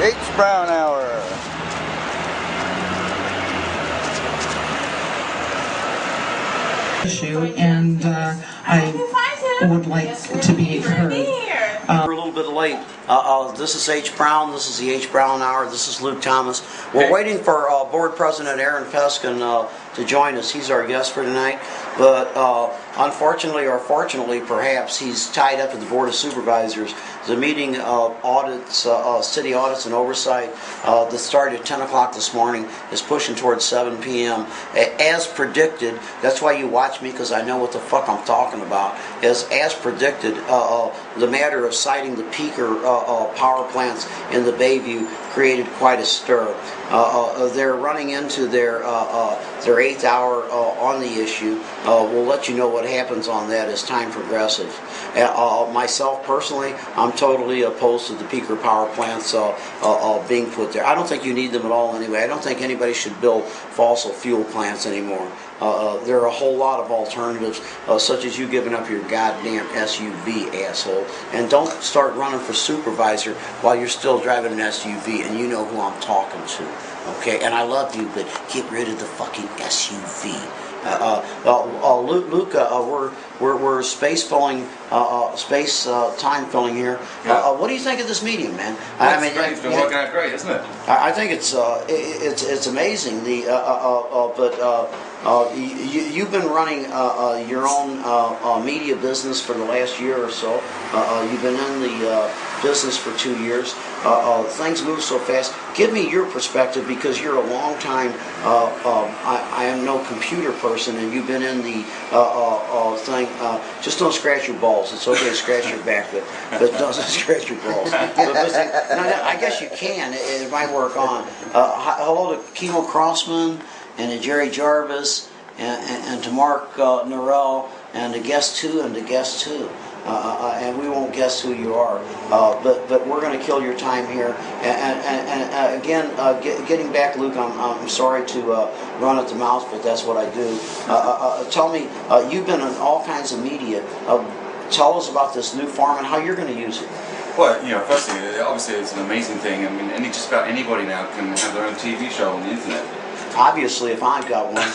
H. Brown Hour. Issue, and I would like to be heard. We're a little bit late. This is H. Brown. This is the H. Brown Hour. This is Luke Thomas. We're waiting for Board President Aaron Peskin to join us. He's our guest for tonight. But unfortunately, or fortunately, perhaps, he's tied up at the Board of Supervisors. The meeting of audits, city audits and oversight that started at 10 o'clock this morning is pushing towards 7 p.m. As predicted, that's why you watch me, because I know what the fuck I'm talking about. As predicted, the matter of citing the peaker power plants in the Bayview created quite a stir. They're running into their 8th hour on the issue. We'll let you know what happens on that as time progresses. Myself personally, I'm totally opposed to the peaker power plants being put there. I don't think you need them at all anyway. I don't think anybody should build fossil fuel plants anymore. There are a whole lot of alternatives, such as you giving up your goddamn SUV, asshole. And don't start running for supervisor while you're still driving an SUV, and you know who I'm talking to. Okay, and I love you, but get rid of the fucking SUV. Luke, we're space filling, space time filling here. Yeah. What do you think of this medium, man? I mean, it's been working out great, isn't it? I think it's amazing. You've been running your own media business for the last year or so. You've been in the business for 2 years. Things move so fast. Give me your perspective, because you're a long time. I am no computer person, and you've been in the thing. Just don't scratch your balls. It's okay to scratch your back, but don't scratch your balls. I guess you can. It might work on. Hello to Kimo Crossman and to Jerry Jarvis and to Mark Norell and to guest 2 and to guest 2. And we won't guess who you are, but we're going to kill your time here. And again, getting back, Luke, I'm sorry to run at the mouth, but that's what I do. Tell me, you've been in all kinds of media. Tell us about this new farm and how you're going to use it. Well, firstly, obviously it's an amazing thing. I mean, just about anybody now can have their own TV show on the internet. Obviously, if I've got one.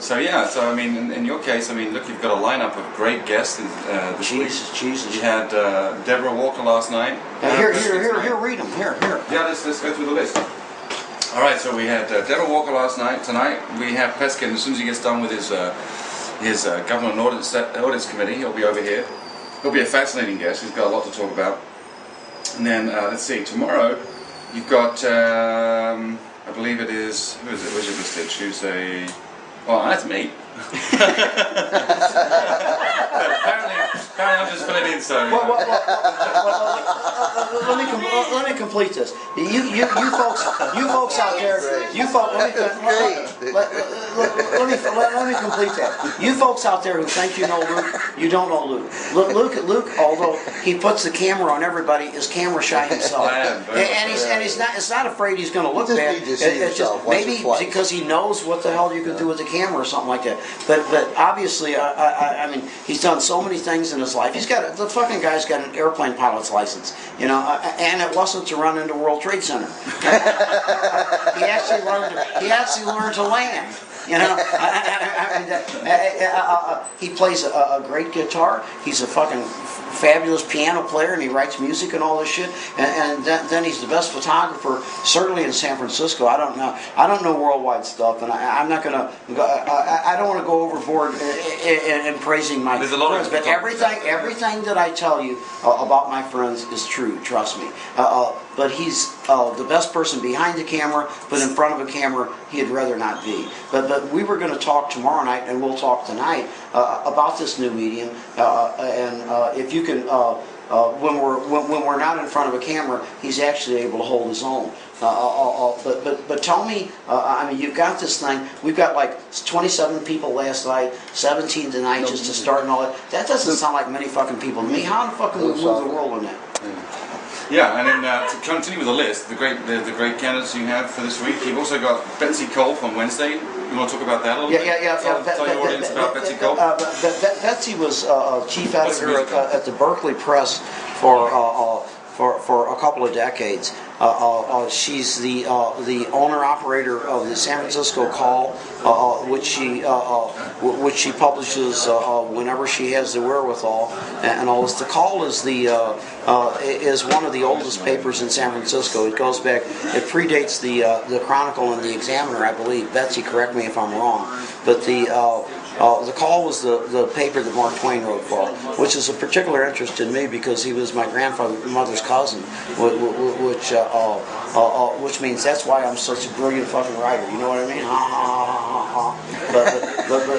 So I mean, in your case, I mean, look, you've got a lineup of great guests this week. Jesus. You had Deborah Walker last night. Here, read them. Here. Yeah, let's go through the list. All right, so we had Deborah Walker last night. Tonight we have Peskin. As soon as he gets done with his government audits committee, he'll be over here. He'll be a fascinating guest. He's got a lot to talk about. And then let's see. Tomorrow you've got I believe it is. Who is it? Where's it listed? Tuesday. Oh, that's me. apparently I'm just filling in, so... Let me complete this. You folks out there, let me complete that. You folks out there who think you know Luke, you don't know Luke. Luke, although he puts the camera on everybody, is camera shy himself. He's not afraid he's going to look bad. It's just maybe because he knows what the hell you can do with the camera or something like that. But obviously, I mean, he's done so many things in his life. The fucking guy's got an airplane pilot's license, and it wasn't to run into World Trade Center. He actually learned to land. He plays a great guitar. He's a fucking fabulous piano player, and he writes music and all this shit. And then he's the best photographer, certainly in San Francisco. I don't know worldwide stuff, and I'm not gonna. I don't want to go overboard in praising my friends. But everything that I tell you about my friends is true. Trust me. But he's the best person behind the camera, but in front of a camera, he'd rather not be. But we were going to talk tomorrow night, and we'll talk tonight about this new medium. And if you can, when we're not in front of a camera, he's actually able to hold his own. But tell me, I mean, you've got this thing. We've got like 27 people last night, 17 tonight, just to start and all that. That doesn't sound like many fucking people to me. How the fuck can we move the world in that? Yeah, and then to continue with the list, the great candidates you have for this week, you've also got Betsy Kolb on Wednesday. You want to talk about that a little bit? Yeah. Tell your audience about Betsy Kolb. Betsy was chief editor at the Berkeley Press for for a couple of decades. She's the owner-operator of the San Francisco Call, which she publishes whenever she has the wherewithal, and all this. The Call is is one of the oldest papers in San Francisco. It goes back. It predates the Chronicle and the Examiner, I believe. Betsy, correct me if I'm wrong, but the Call was the paper that Mark Twain wrote for, which is of particular interest in me because he was my grandmother's cousin, which means that's why I'm such a brilliant fucking writer. You know what I mean?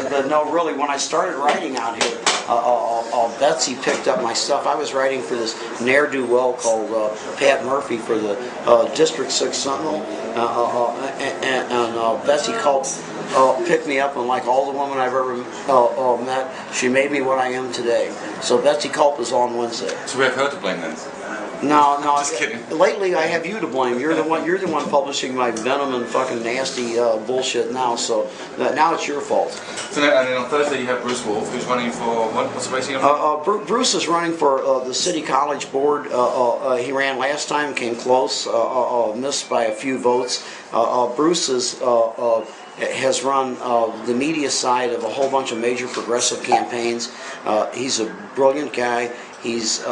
But no, really, when I started writing out here, Betsy picked up my stuff. I was writing for this ne'er-do-well called Pat Murphy for the District 6 Sentinel, and Betsy Culp picked me up, and like all the women I've ever met, she made me what I am today. So Betsy Culp is on Wednesday. So we have her to blame then? No. Just kidding. Lately, I have you to blame. You're the one publishing my venom and fucking nasty bullshit now. So now it's your fault. So and then on Thursday you have Bruce Wolf, who's running for what's the race he Bruce is running for the City College Board. He ran last time, came close, missed by a few votes. Bruce has run the media side of a whole bunch of major progressive campaigns. He's a brilliant guy. He's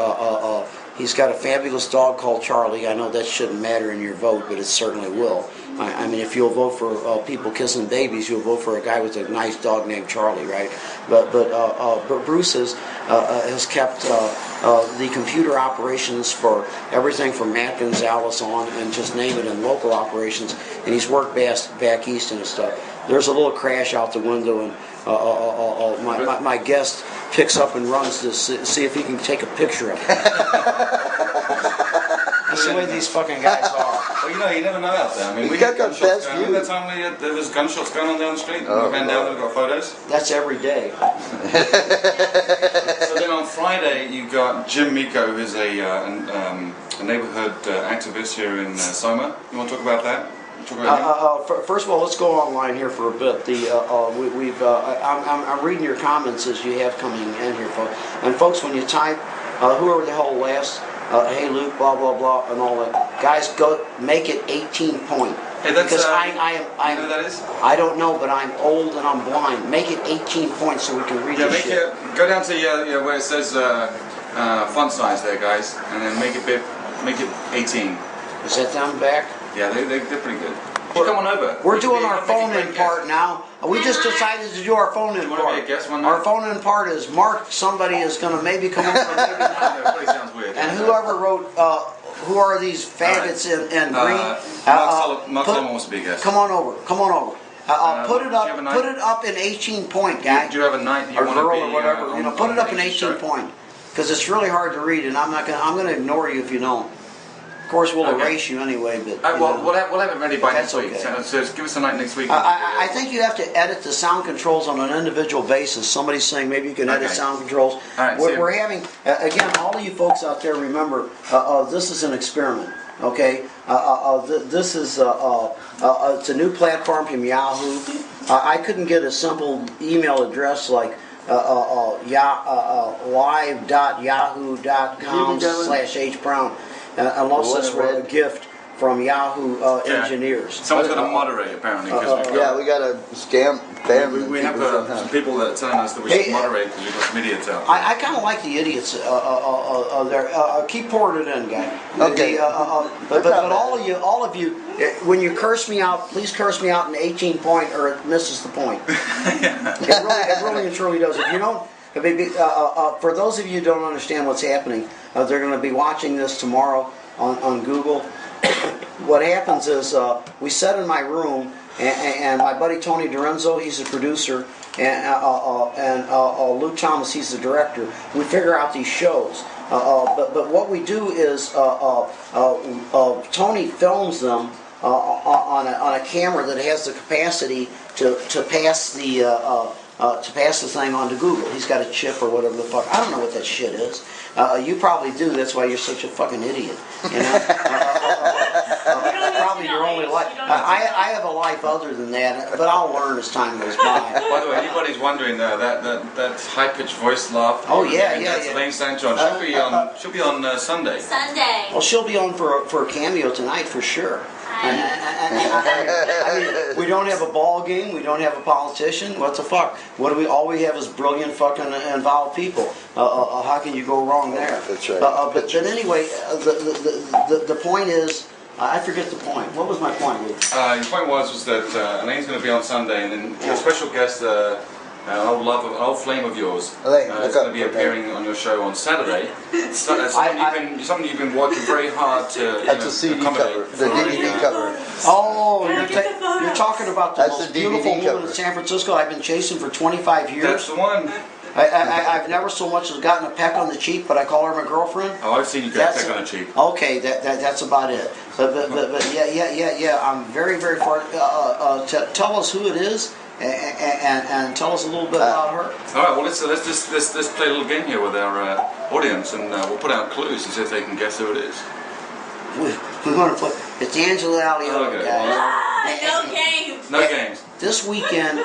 got a fabulous dog called Charlie. I know that shouldn't matter in your vote, but it certainly will. I mean, if you'll vote for people kissing babies, you'll vote for a guy with a nice dog named Charlie, right? But Bruce has kept the computer operations for everything from Matt Gonzalez on, and just name it, in local operations. And he's worked back east and stuff. There's a little crash out the window, and my guest picks up and runs to see if he can take a picture of it. That's the way these fucking guys are. Well, you never know out there. I mean, we got the best view. Remember that time there was gunshots going on down the street? We ran down there and got photos? That's every day. So then on Friday, you got Jim Miko, who's a neighborhood activist here in Soma. You want to talk about that? First of all, let's go online here for a bit. I'm reading your comments as you have coming in here, folks. And folks, when you type whoever the hell last, hey Luke, blah blah blah, and all that, guys, go make it 18 point. Hey, that's because you know who that is? I don't know, but I'm old and I'm blind. Make it 18 points so we can read this shit. Go down to where it says font size there, guys, and then make it 18. Is that them back? Yeah, they're pretty good. Come on over. We're doing our phone-in part now. We just decided to do our phone-in part. Want to be a guest one night? Our phone-in part is Mark. Somebody is going to maybe come over, maybe not. That probably sounds weird. And whoever wrote, who are these faggots in green? Mark Solomon wants to be a guest. Come on over. Put it up in 18 point, guy. Do you have a night you or want to girl be? Or whatever. Put it up in 18 point, because it's really hard to read, and I'm gonna ignore you if you don't. Of course, we'll erase you anyway, but we'll have it ready by next week. Okay. So give us a night next week. I think you have to edit the sound controls on an individual basis. Somebody's saying maybe you can edit sound controls. All right, we're having, again, all of you folks out there, remember, this is an experiment. Okay, this is it's a new platform from Yahoo. I couldn't get a simple email address like live.yahoo.com/hbrown. Unless this were a gift from Yahoo engineers. Someone's going to moderate, apparently. We got to scam them. We have some people that are telling us that we should moderate because we've got some idiots out. I kind of like the idiots there. Keep pouring it in, guy. Okay. But all of you, when you curse me out, please curse me out in 18 point, or it misses the point. It really and truly does. If you don't. For those of you who don't understand what's happening, they're going to be watching this tomorrow on Google. What happens is we sit in my room, and my buddy Tony Dorenzo, he's a producer, and Luke Thomas, he's the director. We figure out these shows. But what we do is Tony films them on a camera that has the capacity to pass the thing onto Google. He's got a chip or whatever the fuck. I don't know what that shit is. You probably do. That's why you're such a fucking idiot. You know. Probably your only life. I have a life other than that, but I'll learn as time goes by. By the way, anybody's wondering that high-pitched voice laugh. Oh yeah, that's yeah. Elaine St. John. She'll be on Sunday. Sunday. Well, she'll be on for a cameo tonight for sure. I mean, we don't have a ball game. We don't have a politician. What the fuck? What do we? All we have is brilliant, fucking involved people. How can you go wrong there? That's right. But anyway, the point is, I forget the point. What was my point? Your point was that Elaine's going to be on Sunday, and then your special guest, an old flame of yours, Elaine, is going to be appearing on your show on Saturday. Something you've been working very hard to. That's a CD cover, the DVD cover. Oh, you're talking about the That's most the DVD beautiful woman cover. in San Francisco I've been chasing for 25 years. That's the one. I've never so much as gotten a peck on the cheek, but I call her my girlfriend. Oh, I've seen you get a peck on the cheek. Okay, that's about it. But yeah. I'm very far. Tell us who it is, and tell us a little bit about her. All right. Well, let's play a little game here with our audience, and we'll put out clues and see if they can guess who it is. We want to play. It's Angela Alioto, Okay. guys. No games. No games. This weekend,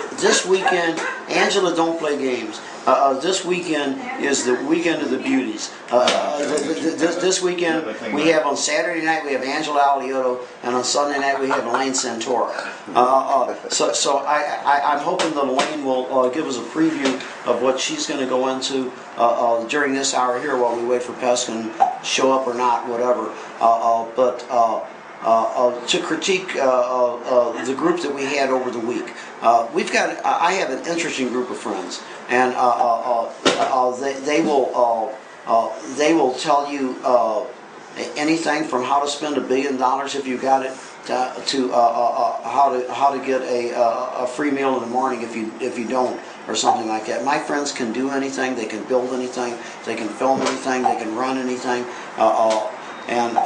Angela don't play games. This weekend is the weekend of the beauties. This weekend we have on Saturday night we have Angela Alioto, and on Sunday night we have Elaine Santora. So I'm hoping that Elaine will give us a preview of what she's going to go into during this hour here while we wait for Peskin to show up or not, whatever. To critique the group that we had over the week. I have an interesting group of friends, and they will tell you anything from how to spend $1 billion if you got it to how to get a free meal in the morning if you don't, or something like that. My friends can do anything. They can build anything. They can film anything. They can run anything. And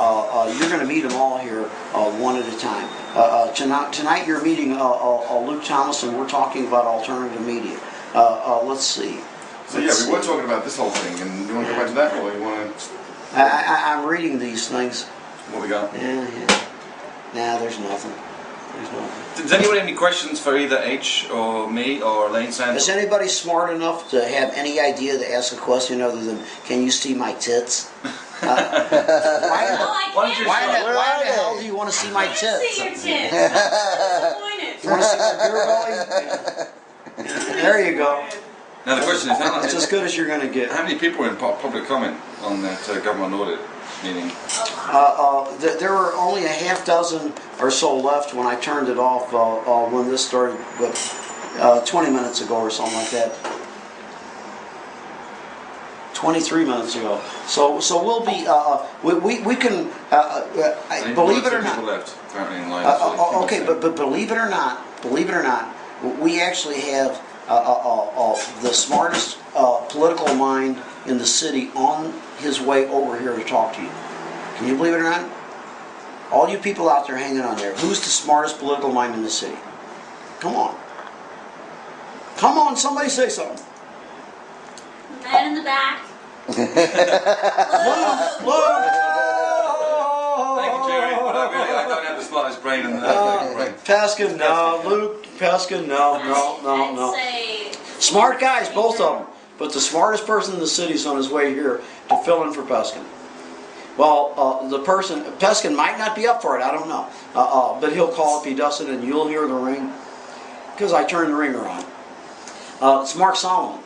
you're going to meet them all here one at a time. Tonight you're meeting Luke Thomas, and we're talking about alternative media. Let's see. So yeah, we were talking about this whole thing, and you want to go back to that, or you want to? I'm reading these things. What we got? Yeah. Nah, there's nothing. Does anyone have any questions for either H or me or Elaine Sanders? Is anybody smart enough to have any idea to ask a question other than, can you see my tits? Why the hell do you want to see my I can tits? see your tits. I'm disappointed. You want to see my beer belly? There you go. Now the question is, It's as good as you're going to get. how many people were in public comment on that government audit meeting? There were only a half dozen or so left when I turned it off when this started, but 20 minutes ago or something like that. 23 minutes ago. So we'll be, we can, believe it or not. Left, apparently in line, Okay, but believe it or not, we actually have the smartest political mind in the city on his way over here to talk to you. Can you believe it or not? All you people out there hanging on there, who's the smartest political mind in the city? Come on. Come on, somebody say something. Man in the back. Look. Thank you, Jerry. But I don't have the smartest brain in the brain. Peskin, no. Luke, Peskin, no. I'd say Smart guys, both of them. But the smartest person in the city is on his way here to fill in for Peskin. Well, Peskin might not be up for it, I don't know. But he'll call if he doesn't, and you'll hear the ring, because I turned the ringer on. It's Mark Solomon.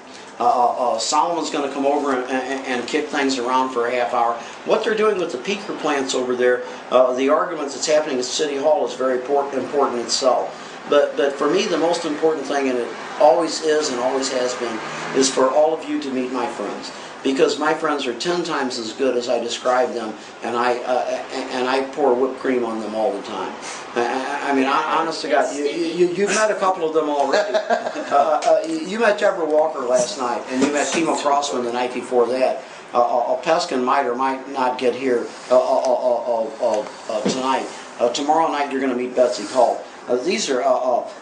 Solomon's going to come over and kick things around for a half hour. What they're doing with the peaker plants over there, the argument that's happening at City Hall is very important itself. But for me, the most important thing, and it always is and always has been, is for all of you to meet my friends. Because my friends are 10 times as good as I describe them, and I pour whipped cream on them all the time. I mean, honest to God, you've met a couple of them already. You met Deborah Walker last night, and you met Timo Crossman the night before that. Peskin might or might not get here tonight. Tomorrow night you're going to meet Betsy Cole. These are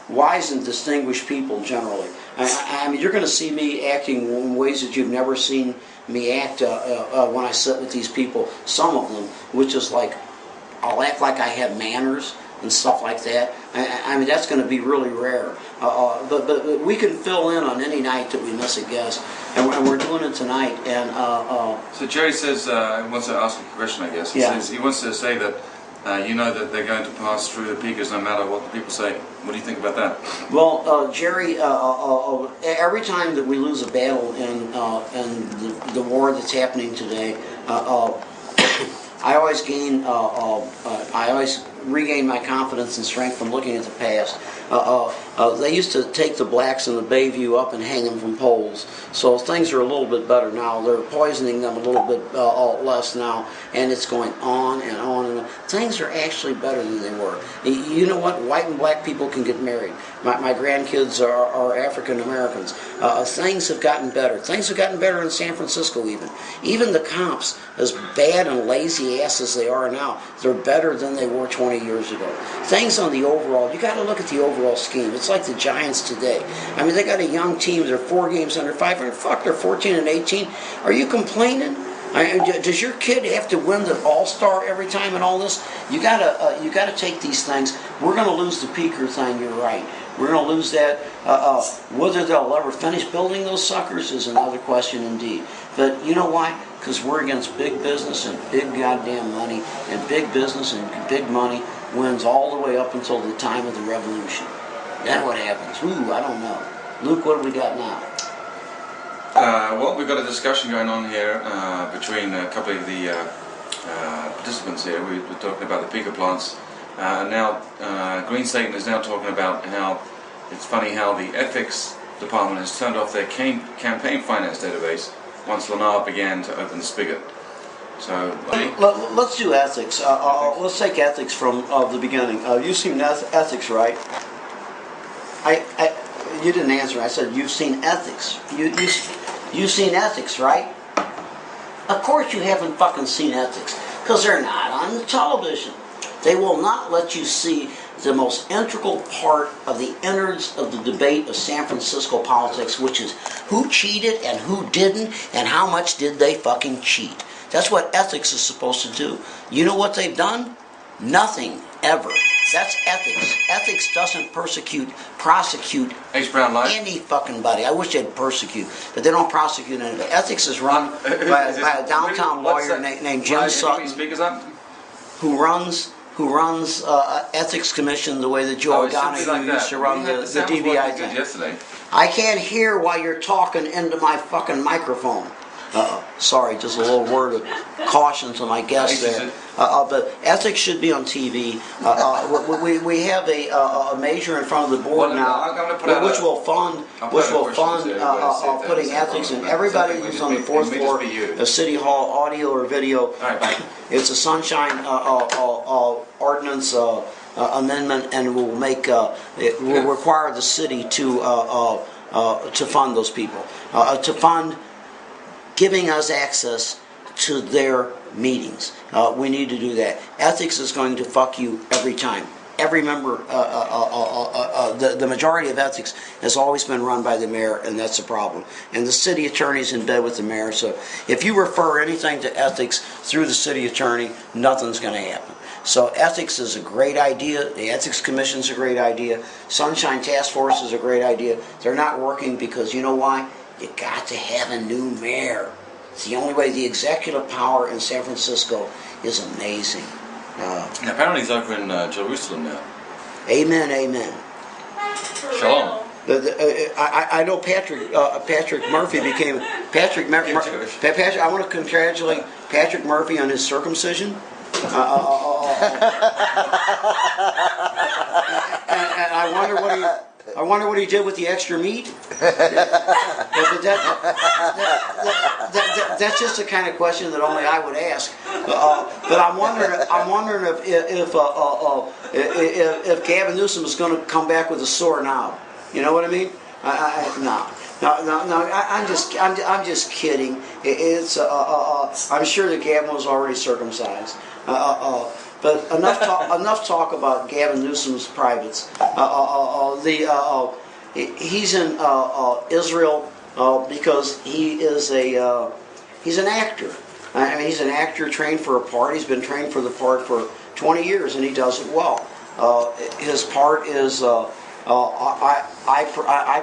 wise and distinguished people generally. I mean, you're going to see me acting in ways that you've never seen me act when I sit with these people. Some of them, which is like, I'll act like I have manners. and stuff like that. I mean, that's going to be really rare. But we can fill in on any night that we miss a guest, and we're doing it tonight. And so Jerry says he wants to ask a question. I guess he says he wants to say that you know that they're going to pass through the peakers no matter what the people say. What do you think about that? Well, Jerry, every time that we lose a battle in the war that's happening today, I always regain my confidence and strength from looking at the past. They used to take the blacks in the Bayview up and hang them from poles. So things are a little bit better now. They're poisoning them a little bit less now, and it's going on and on and on. Things are actually better than they were. You know what? White and black people can get married. My grandkids are African Americans. Things have gotten better. Things have gotten better in San Francisco even. Even the cops, as bad and lazy ass as they are now, they're better than they were 20 years ago. Things on the overall, you got to look at the overall scheme. It's like the Giants today. I mean, they got a young team. They're 4 games under 500. Fuck, they're 14 and 18. Are you complaining? Does your kid have to win the All-Star every time and all this? You gotta take these things. We're gonna lose the peaker thing. You're right. We're gonna lose that. Whether they'll ever finish building those suckers is another question indeed. But you know why? Because we're against big business and big goddamn money, and big business and big money wins all the way up until the time of the revolution. Then what happens? Ooh, I don't know. Luke, what have we got now? Well, we've got a discussion going on here between a couple of the participants here. We're talking about the peaker plants. And now Green Satan is now talking about how it's funny how the ethics department has turned off their campaign finance database once Lamar began to open the spigot. So let's do ethics. Let's take ethics from the beginning. You've seen ethics, right? You didn't answer. I said you've seen ethics. You've seen ethics, right? Of course you haven't fucking seen ethics, because they're not on the television. They will not let you see the most integral part of the innards of the debate of San Francisco politics, which is who cheated and who didn't, and how much did they fucking cheat. That's what ethics is supposed to do. You know what they've done? Nothing, ever. That's ethics. Ethics doesn't prosecute any fucking body. I wish they'd persecute, but they don't prosecute anybody. Ethics is run by a downtown lawyer named Jim Sutton, who runs ethics commission the way that Joe O'Donoghue used to run the DVI thing. Yesterday. I can't hear while you're talking into my fucking microphone. Sorry, just a little word of caution to my guests there. But ethics should be on TV. We have a measure in front of the board now, which will fund putting ethics in. Everybody who's on the 4th floor of City Hall, audio or video. It's a sunshine ordinance amendment, and it will require the city to fund those people, to fund giving us access to their meetings. We need to do that. Ethics is going to fuck you every time. Every member, the majority of ethics has always been run by the mayor, and that's the problem. And the city attorney's in bed with the mayor, so if you refer anything to ethics through the city attorney, nothing's going to happen. So ethics is a great idea. The Ethics Commission is a great idea. Sunshine Task Force is a great idea. They're not working because you know why? You got to have a new mayor. It's the only way. The executive power in San Francisco is amazing. Apparently he's over in Jerusalem now. Amen, amen. Shalom. I know Patrick Murphy became Patrick. I want to congratulate Patrick Murphy on his circumcision. And I wonder what he did with the extra meat. That's just the kind of question that only I would ask. But I'm wondering if Gavin Newsom is going to come back with a sore knob. You know what I mean? No. I'm just kidding. I'm sure that Gavin was already circumcised. But enough talk about Gavin Newsom's privates. He's in Israel because he's an actor. I mean, he's an actor trained for a part. He's been trained for the part for 20 years, and he does it well. his part is I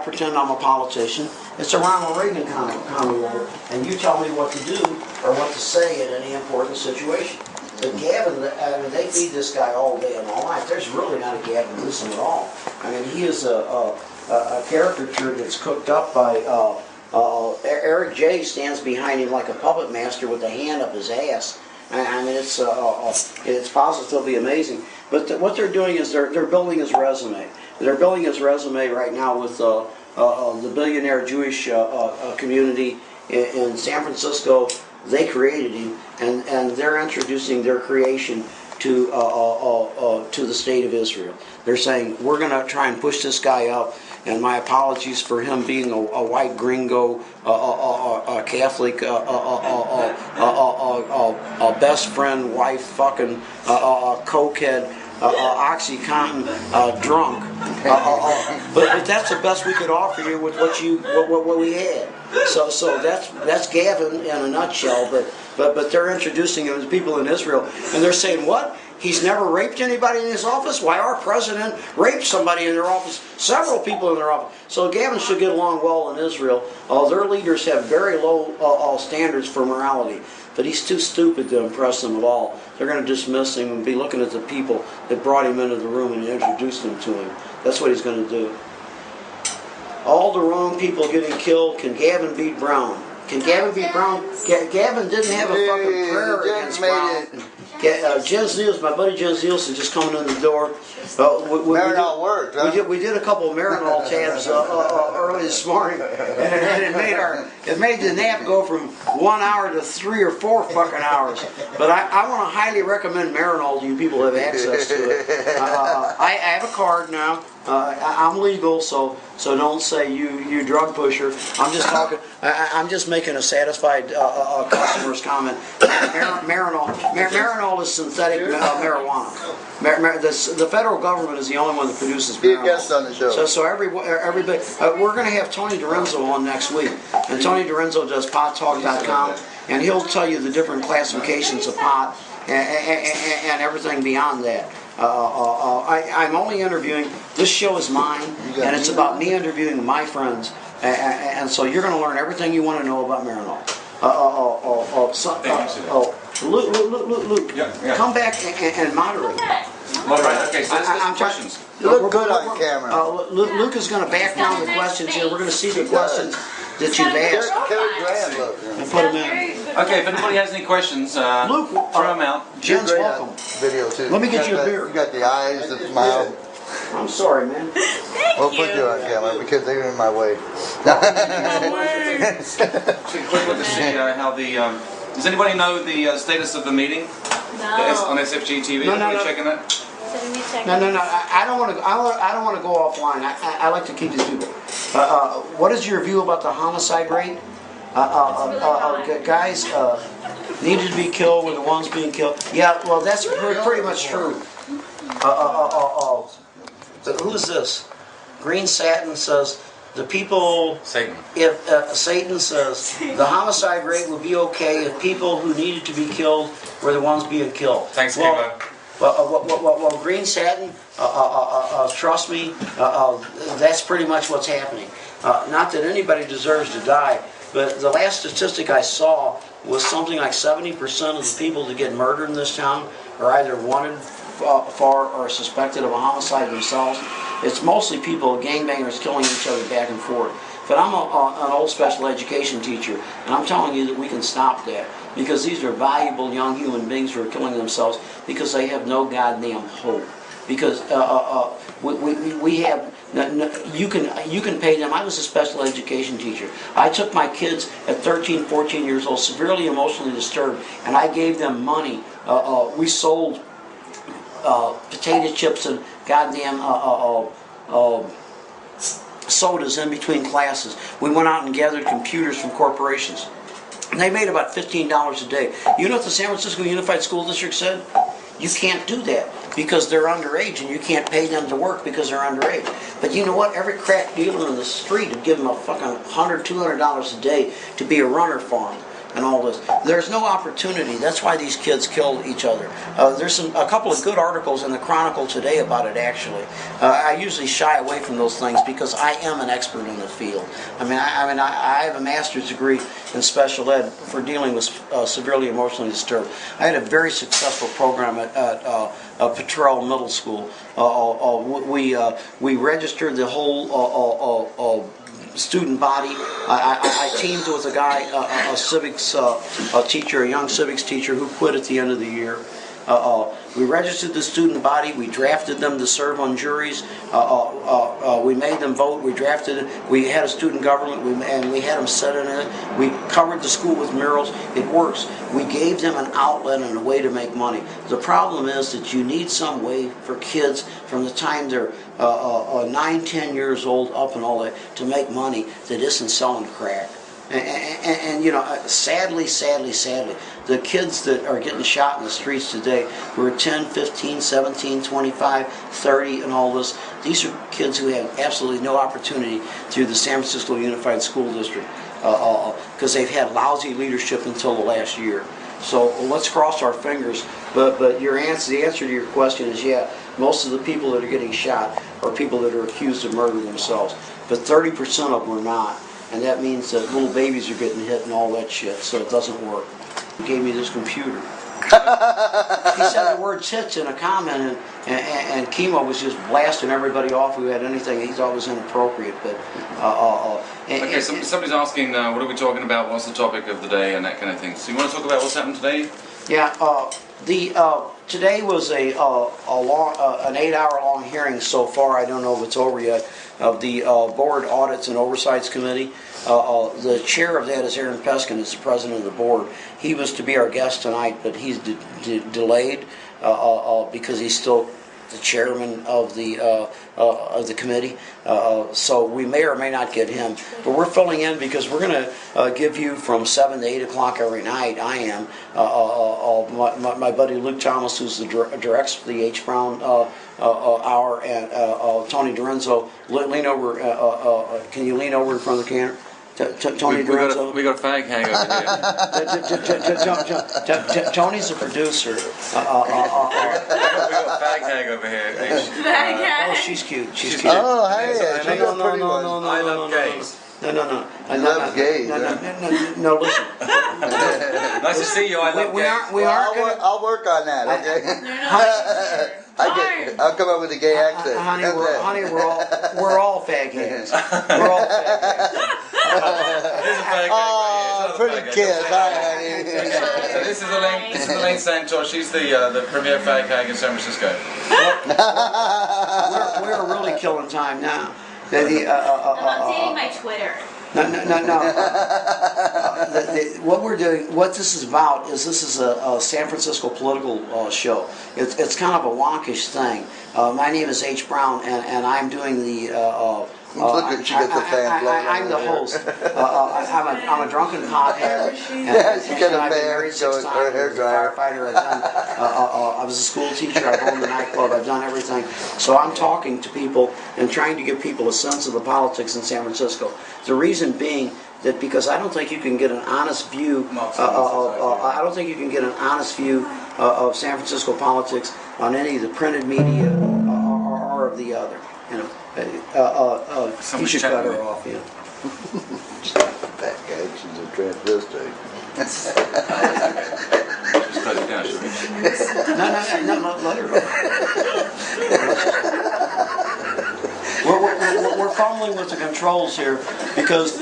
pretend I'm a politician. It's a Ronald Reagan kind of, and you tell me what to do or what to say in any important situation. But Gavin, I mean, they feed this guy all day and all night. There's really not a Gavin Newsom at all. I mean, he is a caricature that's cooked up by Eric J. stands behind him like a puppet master with a hand up his ass. I mean, it's positively amazing. But what they're doing is they're building his resume. They're building his resume right now with the billionaire Jewish community in San Francisco. They created him, and they're introducing their creation to the state of Israel. They're saying, we're going to try and push this guy up, and my apologies for him being a white gringo, a Catholic, a best friend, wife, fucking cokehead, OxyContin, drunk. But that's the best we could offer you with what we had. So that's Gavin in a nutshell. But they're introducing him to people in Israel, and they're saying, what? He's never raped anybody in his office? Why, our president raped somebody in their office, several people in their office. So Gavin should get along well in Israel. Their leaders have very low standards for morality, but he's too stupid to impress them at all. They're going to dismiss him and be looking at the people that brought him into the room and introduced them to him. That's what he's going to do. All the wrong people getting killed. Can Gavin beat Brown? Can Gavin beat Brown? Gavin didn't have a fucking prayer against Brown. Jen Ziels, my buddy Jen Ziels is just coming in the door. Marinol worked, huh? We did a couple of Marinol tabs early this morning, and it made the nap go from 1 hour to 3 or 4 fucking hours. But I want to highly recommend Marinol to you people who have access to it. I have a card now. I'm legal, so don't say you drug pusher. I'm just talking. I'm just making a satisfied customer's comment. Marinol is synthetic marijuana. The federal government is the only one that produces marijuana. Be a guest on the show. So everybody, we're going to have Tony Dorenzo on next week, and Tony Dorenzo does pottalk.com, and he'll tell you the different classifications of pot and everything beyond that. I'm only interviewing, this show is mine, and it's about me interviewing my friends, and so you're going to learn everything you want to know about Marinol. Luke, come back and moderate. Moderate, okay, so let's get some questions. You look good on camera. Luke is going to back down the questions here. We're going to see the questions that you've asked and put them in. Okay, if anybody has any questions, Luke, throw them out. Jen's welcome. Video too. Let me get you a beer. You got the eyes, the smile. I'm sorry, man. We'll put you on camera because they're in my way. Take a quick look to see how the. Does anybody know the status of the meeting? No. On SFG TV? No. Checking that? No. I don't want to. I don't want to go offline. I like to keep these people. What is your view about the homicide rate? Guys needed to be killed were the ones being killed. Yeah, well, that's pretty much true. Who is this? Green Satin says the people. Satan. If Satan says the homicide rate would be okay if people who needed to be killed were the ones being killed. Thanks, Well, Green Satin, trust me, that's pretty much what's happening. Not that anybody deserves to die, but the last statistic I saw was something like 70% of the people that get murdered in this town are either wanted for or suspected of a homicide themselves. It's mostly people, gangbangers, killing each other back and forth. But I'm an old special education teacher, and I'm telling you that we can stop that, because these are valuable young human beings who are killing themselves because they have no goddamn hope. Because we have, you can pay them. I was a special education teacher. I took my kids at 13, 14 years old, severely emotionally disturbed, and I gave them money. We sold potato chips and goddamn sodas in between classes. We went out and gathered computers from corporations. And they made about $15 a day. You know what the San Francisco Unified School District said? You can't do that because they're underage, and you can't pay them to work because they're underage. But you know what? Every crack dealer in the street would give them a fucking $100, $200 a day to be a runner for them. and all this. There's no opportunity. That's why these kids kill each other. There's a couple of good articles in the Chronicle today about it, actually. I usually shy away from those things because I am an expert in the field. I have a master's degree in special ed for dealing with severely emotionally disturbed. I had a very successful program at Petrel Middle School. We registered the whole student body. I teamed with a guy, a civics teacher, a young civics teacher who quit at the end of the year. We registered the student body. We drafted them to serve on juries. We made them vote. We drafted it. We had a student government, and we had them sit in it. We covered the school with murals. It works. We gave them an outlet and a way to make money. The problem is that you need some way for kids from the time they're 9, 10 years old up and all that to make money that isn't selling crack. And you know, sadly, the kids that are getting shot in the streets today, who are 10, 15, 17, 25, 30, and all this, these are kids who have absolutely no opportunity through the San Francisco Unified School District because they've had lousy leadership until the last year. So let's cross our fingers. But the answer to your question is, yeah, most of the people that are getting shot are people that are accused of murder themselves. But 30% of them are not. And that means that little babies are getting hit and all that shit, so it doesn't work. He gave me this computer. He said the word tits in a comment, and Chemo was just blasting everybody off who had anything he thought was inappropriate. But okay, somebody's asking, what are we talking about? What's the topic of the day and that kind of thing? So you want to talk about what's happened today? Yeah, today was an 8-hour-long hearing so far. I don't know if it's over yet. Of the Board Audits and Oversights Committee. The chair of that is Aaron Peskin, is the president of the board. He was to be our guest tonight, but he's delayed because he's still the chairman of the committee. So we may or may not get him. But we're filling in because we're going to give you from 7 to 8 o'clock every night. I am. My buddy Luke Thomas, who's directs the H. Brown hour, and Tony Dorenzo. Lean over. Can you lean over in front of the camera? Tony Dorenzo. We got a fag hang over here. Tony's a producer. We got a fag hang over here. That Oh, she's cute. She's cute. Oh, hey, she's a pretty one. I love gays. No. He loves gays. No, listen. Nice to see you. I love gays. We aren't going to. I'll work on that. Okay. They're not I'll come up with a gay accent. Honey, we're all fag hags. We're all fag hags. Here's a fag hang right Oh, here. pretty kiss. Hi, honey. So this is Elaine Santos. She's the premier fag hag in San Francisco. We're really killing time now. I'm updating my Twitter. No. What we're doing, what this is about, is this is a San Francisco political show. It's kind of a wonkish thing. My name is H. Brown, and I'm doing the. Look, she gets the fan blowing I'm the over host. I'm a drunken pothead. Yeah, she got a I've been fan, married so 6 it's times. her hair I was a dryer. firefighter. I was a school teacher. I've owned a nightclub. I've done everything. So I'm talking to people and trying to give people a sense of the politics in San Francisco. The reason being that because I don't think you can get an honest view. I don't think you can get an honest view of San Francisco politics on any of the printed media or of the other. You know. You should cut her off, yeah. That guy, she's a transvestite. Just close it down, shall we? No, let her go. We're fumbling with the controls here because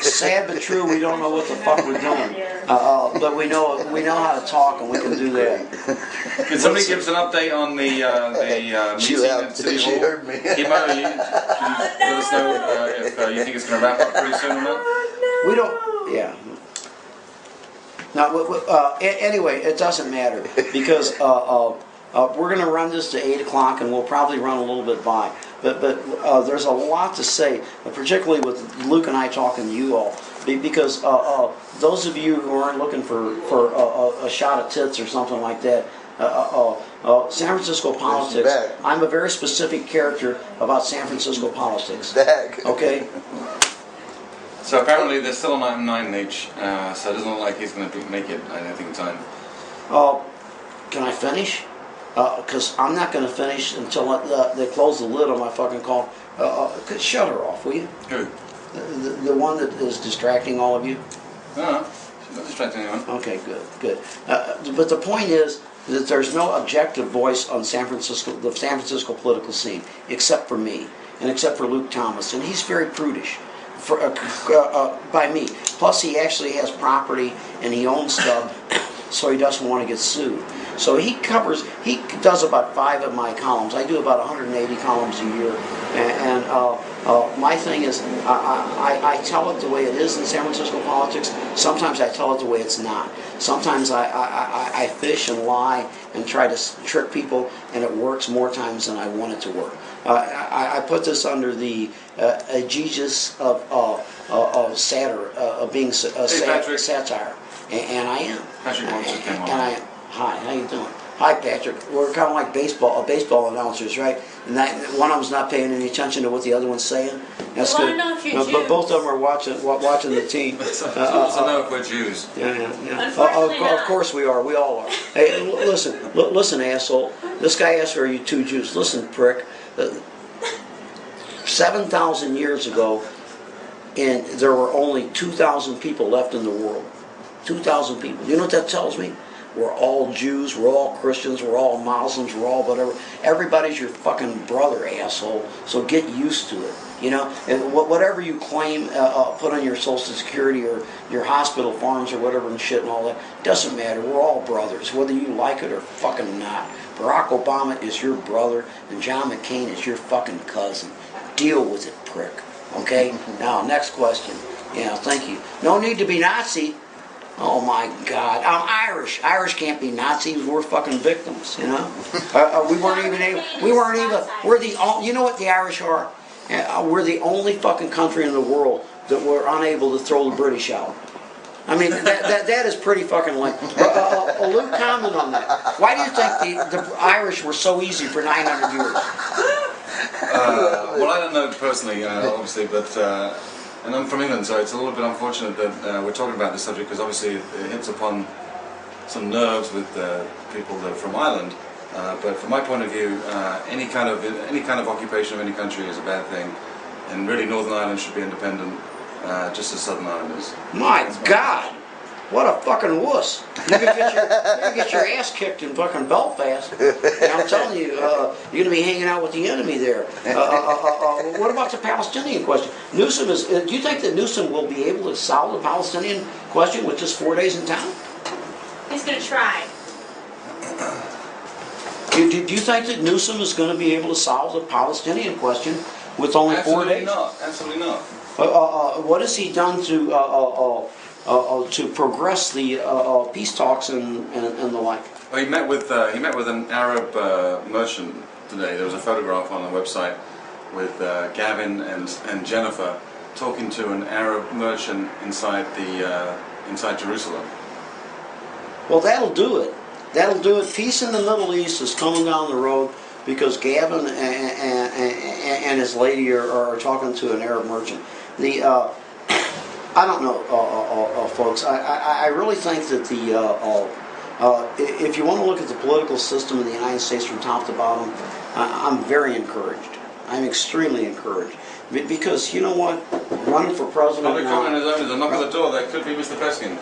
sad but true, we don't know what the fuck we're doing. But we know how to talk, and we can do that. Can somebody give us an update on the meeting at City Hall? She heard me. Can you let us know if you think it's going to wrap up pretty soon or not? We don't. Yeah. Now, anyway, it doesn't matter because we're going to run this to 8 o'clock, and we'll probably run a little bit by. But there's a lot to say, particularly with Luke and I talking to you all, because those of you who aren't looking for a shot of tits or something like that, San Francisco politics. I'm a very specific character about San Francisco politics. Okay. So apparently there's still a 9 in each, so it doesn't look like he's going to make it, I don't think, in time. Can I finish? Because I'm not going to finish until they close the lid on my fucking call. Shut her off, will you? Who? The one that is distracting all of you? No, she's not distracting anyone. Okay, good. But the point is that there's no objective voice on the San Francisco political scene, except for me, and except for Luke Thomas, and he's very prudish. By me. Plus, he actually has property and he owns stuff, so he doesn't want to get sued. So he does about 5 of my columns. I do about 180 columns a year, and my thing is, I tell it the way it is in San Francisco politics. Sometimes I tell it the way it's not. Sometimes I fish and lie and try to trick people, and it works more times than I want it to work. I put this under the aegis of satire, of being satire, and I am. Patrick Watson came on. And I am. Hi, how you doing? Hi, Patrick. We're kind of like baseball announcers, right? And one of them's not paying any attention to what the other one's saying. That's good. But both of them are watching the team. It's a no if we're Jews. Yeah. Unfortunately Of course we are. We all are. Hey, listen, asshole. This guy asked, "Are you 2 Jews?" Listen, prick. 7,000 years ago, and there were only 2,000 people left in the world. 2,000 people. You know what that tells me? We're all Jews, we're all Christians, we're all Muslims, we're all whatever. Everybody's your fucking brother, asshole. So get used to it. You know, and whatever you claim, put on your Social Security or your hospital forms or whatever and shit and all that, doesn't matter. We're all brothers, whether you like it or fucking not. Barack Obama is your brother, and John McCain is your fucking cousin. Deal with it, prick. Okay? Now, next question. Yeah, thank you. No need to be Nazi. Oh my God! I'm Irish. Irish can't be Nazis. We're fucking victims, you know. We weren't even able. We're the. You know what the Irish are? We're the only fucking country in the world that were unable to throw the British out. I mean, that is pretty fucking lame. Luke, comment on that. Why do you think the Irish were so easy for 900 years? Well, I don't know personally, obviously, but. And I'm from England, so it's a little bit unfortunate that we're talking about this subject because obviously it hits upon some nerves with people that are from Ireland. But from my point of view, any kind of occupation of any country is a bad thing, and really Northern Ireland should be independent, just as Southern Ireland is. My God, what a fucking wuss! You can get your ass kicked in fucking Belfast. And I'm telling you, you're going to be hanging out with the enemy there. What about the Palestinian question? Newsom is. Do you think that Newsom will be able to solve the Palestinian question with just 4 days in town? He's going to try. Do you think that Newsom is going to be able to solve the Palestinian question with only 4 days? Absolutely not. What has he done to progress the peace talks and the like? Well, he met with an Arab merchant today. There was a photograph on the website with Gavin and Jennifer talking to an Arab merchant inside Jerusalem. Well, that'll do it. That'll do it. Peace in the Middle East is coming down the road because Gavin and his lady are talking to an Arab merchant. I don't know, folks. I really think that if you want to look at the political system in the United States from top to bottom, I'm very encouraged. I'm extremely encouraged. Because, you know what? Running for president Public comment is only the knock at the door. That could be Mr. Peskin.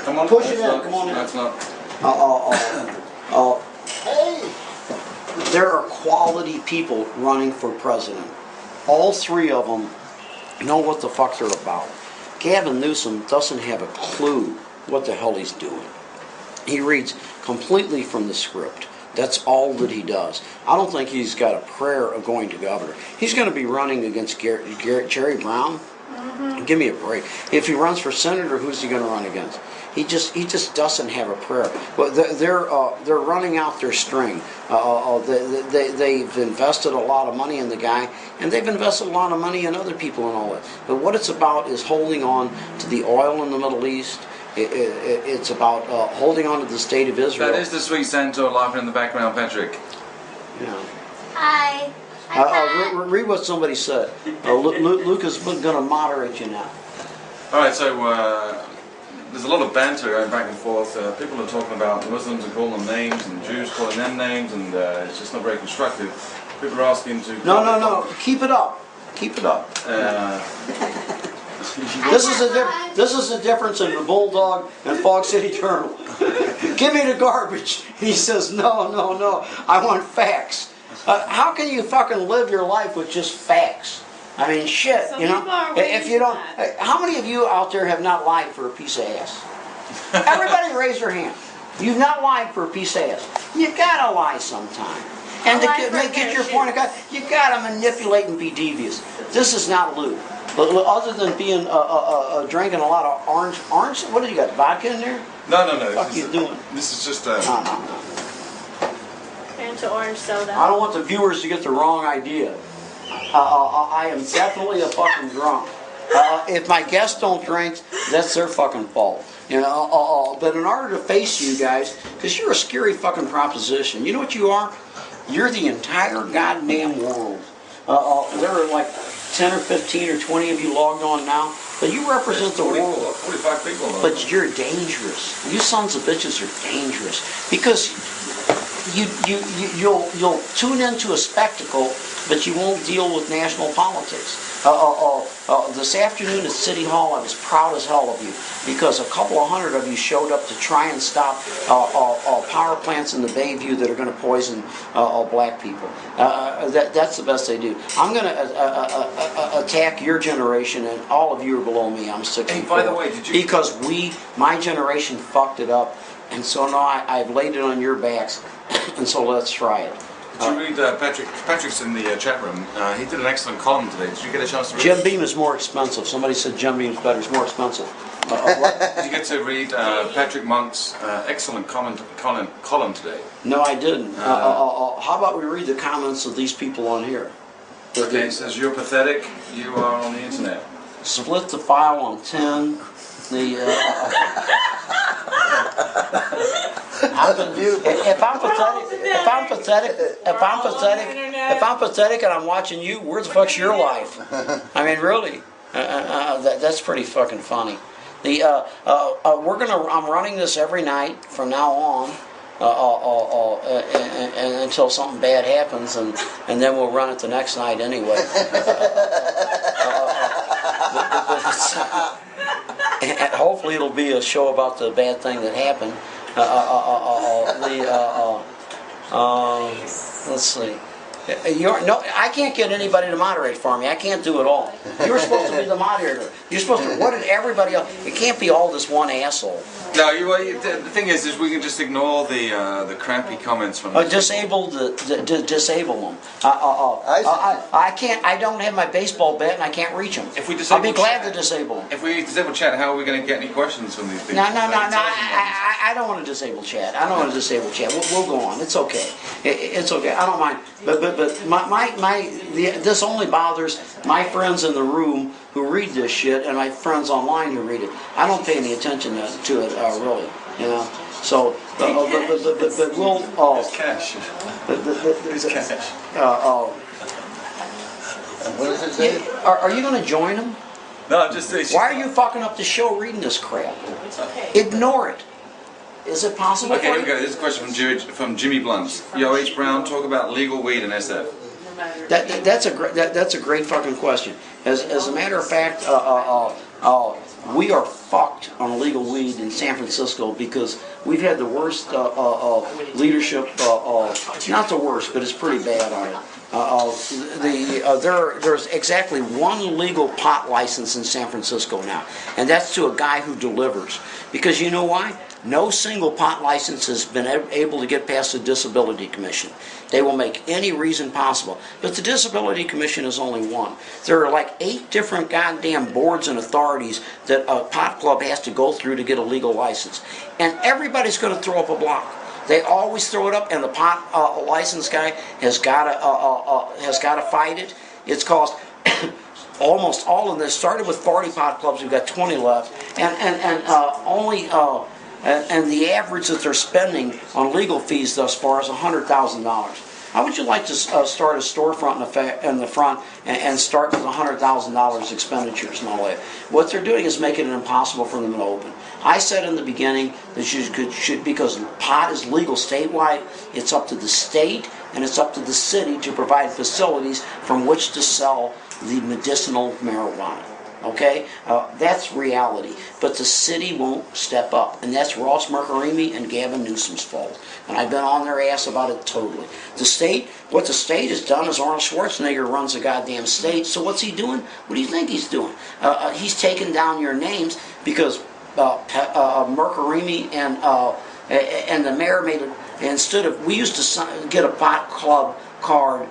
Come on. Push it in. Come on in. That's not. There are quality people running for president. All 3 of them know what the fuck they're about. Gavin Newsom doesn't have a clue what the hell he's doing. He reads completely from the script. That's all that he does. I don't think he's got a prayer of going to governor. He's going to be running against Jerry Brown. Mm-hmm. Give me a break. If he runs for senator, who's he going to run against? He just doesn't have a prayer. But they're running out their string. They've invested a lot of money in the guy, and they've invested a lot of money in other people and all that. But what it's about is holding on to the oil in the Middle East. It's about holding on to the state of Israel. That is the sweet Santa laughing in the background, Patrick. Yeah. Hi. Read what somebody said. Luke is going to moderate you now. All right, so there's a lot of banter going back and forth. People are talking about Muslims and calling them names, and Jews calling them names, and it's just not very constructive. People are asking to... No. Keep it up. Keep it up. This is the difference in the Bulldog and Fog City Journal. Give me the garbage. He says, no. I want facts. How can you fucking live your life with just facts? I mean, shit, Some you know? people are If you don't... that. How many of you out there have not lied for a piece of ass? Everybody raise their hand. You've not lied for a piece of ass. You gotta lie sometime. And to get your point across, you gotta manipulate and be devious. This is not lewd. Other than being drinking a lot of orange, what do you got? Vodka in there? No. What the fuck you doing? This is just... No. Fanta orange soda. I don't want the viewers to get the wrong idea. I am definitely a fucking drunk. If my guests don't drink, that's their fucking fault. You know. But in order to face you guys, because you're a scary fucking proposition. You know what you are? You're the entire goddamn world. There are like 10 or 15 or 20 of you logged on now, but you represent the world. 45 people. But you're dangerous. You sons of bitches are dangerous because you'll tune into a spectacle, but you won't deal with national politics. This afternoon at City Hall, I was proud as hell of you because a couple of hundred of you showed up to try and stop power plants in the Bayview that are going to poison black people. That's the best they do. I'm going to attack your generation, and all of you are below me. I'm 64. Hey, by the way, did you... Because my generation fucked it up, and so now I've laid it on your backs, and so let's try it. Did you read Patrick? Patrick's in the chat room. He did an excellent column today. Did you get a chance to read Jim it? Beam is more expensive. Somebody said Jim Beam's better. It's more expensive. Did you get to read Patrick Monk's excellent column today? No, I didn't. How about we read the comments of these people on here? Okay, it says, you're pathetic. You are on the internet. Split the file on 10. If I'm pathetic and I'm watching you, where the fuck's your life? I mean, really, that's pretty fucking funny. I'm running this every night from now on, until something bad happens, and then we'll run it the next night anyway. And hopefully it'll be a show about the bad thing that happened. Let's see. I can't get anybody to moderate for me. I can't do it all. You're supposed to be the moderator. You're supposed to. What did everybody else? It can't be all this one asshole. No, the thing is we can just ignore the crappy comments from. Disable them. I can't. I don't have my baseball bat and I can't reach them. If we disable I'll be glad chat, to disable them. If we disable chat, how are we going to get any questions from these people? No. I don't want to disable chat. I don't want to disable chat. We'll go on. It's okay. It's okay. I don't mind. But this only bothers my friends in the room who read this shit and my friends online who read it. I don't pay any attention to it really. You know. So, but we'll. There's cash. There's cash. What does it say? Are you going to join them? No, I'm just. Why are you fucking up the show reading this crap? It's okay. Ignore it. Is it possible? Okay, here we go. This is a question from Jimmy Blunt. Yo, H. Brown, talk about legal weed in SF. That's a great fucking question. As a matter of fact, we are fucked on illegal weed in San Francisco because we've had the worst leadership. Not the worst, but it's pretty bad on it. There's exactly one legal pot license in San Francisco now, and that's to a guy who delivers. Because you know why? No single pot license has been able to get past the Disability Commission. They will make any reason possible. But the Disability Commission is only one. There are like 8 different goddamn boards and authorities that a pot club has to go through to get a legal license. And everybody's going to throw up a block. They always throw it up, and the pot license guy has got to fight it. It's cost almost all of this. Started with 40 pot clubs. We've got 20 left, and only. And the average that they're spending on legal fees thus far is $100,000. How would you like to start a storefront in the front and start with $100,000 expenditures and all that? What they're doing is making it impossible for them to open. I said in the beginning that you should, because pot is legal statewide, it's up to the state and it's up to the city to provide facilities from which to sell the medicinal marijuana. Okay? That's reality. But the city won't step up. And that's Ross Mercarimi and Gavin Newsom's fault. And I've been on their ass about it totally. What the state has done is Arnold Schwarzenegger runs the goddamn state. So what's he doing? What do you think he's doing? He's taking down your names because Mercarimi and the mayor made it, instead of, we used to get a pot club card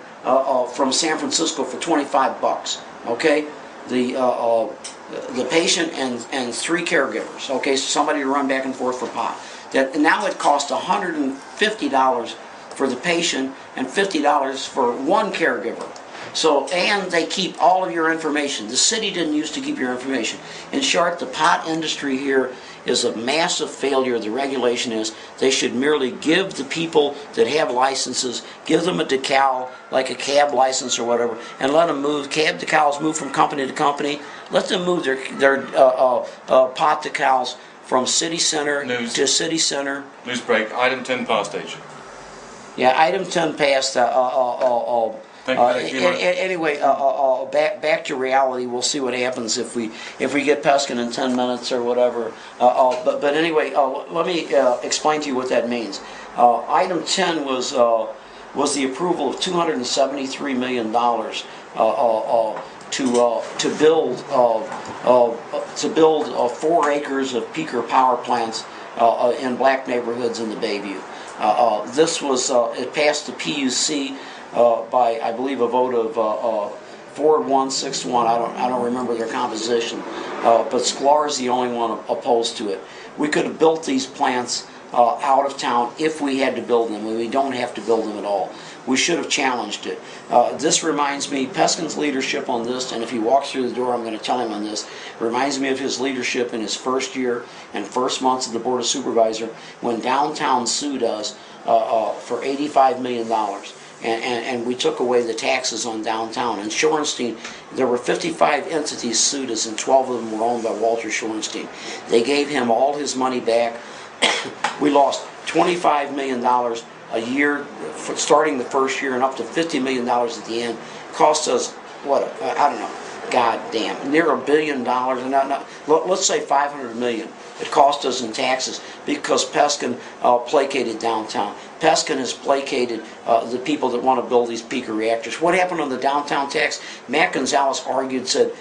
from San Francisco for $25. Okay? The patient and 3 caregivers, okay, so somebody to run back and forth for pot. That now it costs $150 for the patient and $50 for 1 caregiver. So, and they keep all of your information. The city didn't used to keep your information. In short, the pot industry here is a massive failure. The regulation is they should merely give the people that have licenses, give them a decal, like a cab license or whatever, and let them move. Cab decals move from company to company. Let them move their pot decals from city center to city center. News break. Item 10 past stage. Yeah, item 10 passed. Anyway, back to reality. We'll see what happens if we get Peskin in 10 minutes or whatever. But anyway, let me explain to you what that means. Item 10 was the approval of $273 million to build 4 acres of peaker power plants in black neighborhoods in the Bayview. This was it passed the PUC. By, I believe, a vote of 4-1, 6-1. I don't remember their composition, but Sklar is the only one opposed to it. We could have built these plants out of town if we had to build them. We don't have to build them at all. We should have challenged it. This reminds me, Peskin's leadership on this, and if he walks through the door, I'm going to tell him on this, reminds me of his leadership in his first year and first months of the Board of Supervisors when downtown sued us for $85 million. And we took away the taxes on downtown. And Shorenstein, there were 55 entities sued us, and 12 of them were owned by Walter Shorenstein. They gave him all his money back. We lost $25 million a year, starting the first year, and up to $50 million at the end. Cost us, I don't know, goddamn, near $1 billion. And let's say $500 million. It cost us in taxes because Peskin placated downtown. Peskin has placated the people that want to build these peaker reactors. What happened on the downtown tax? Matt Gonzalez argued, said,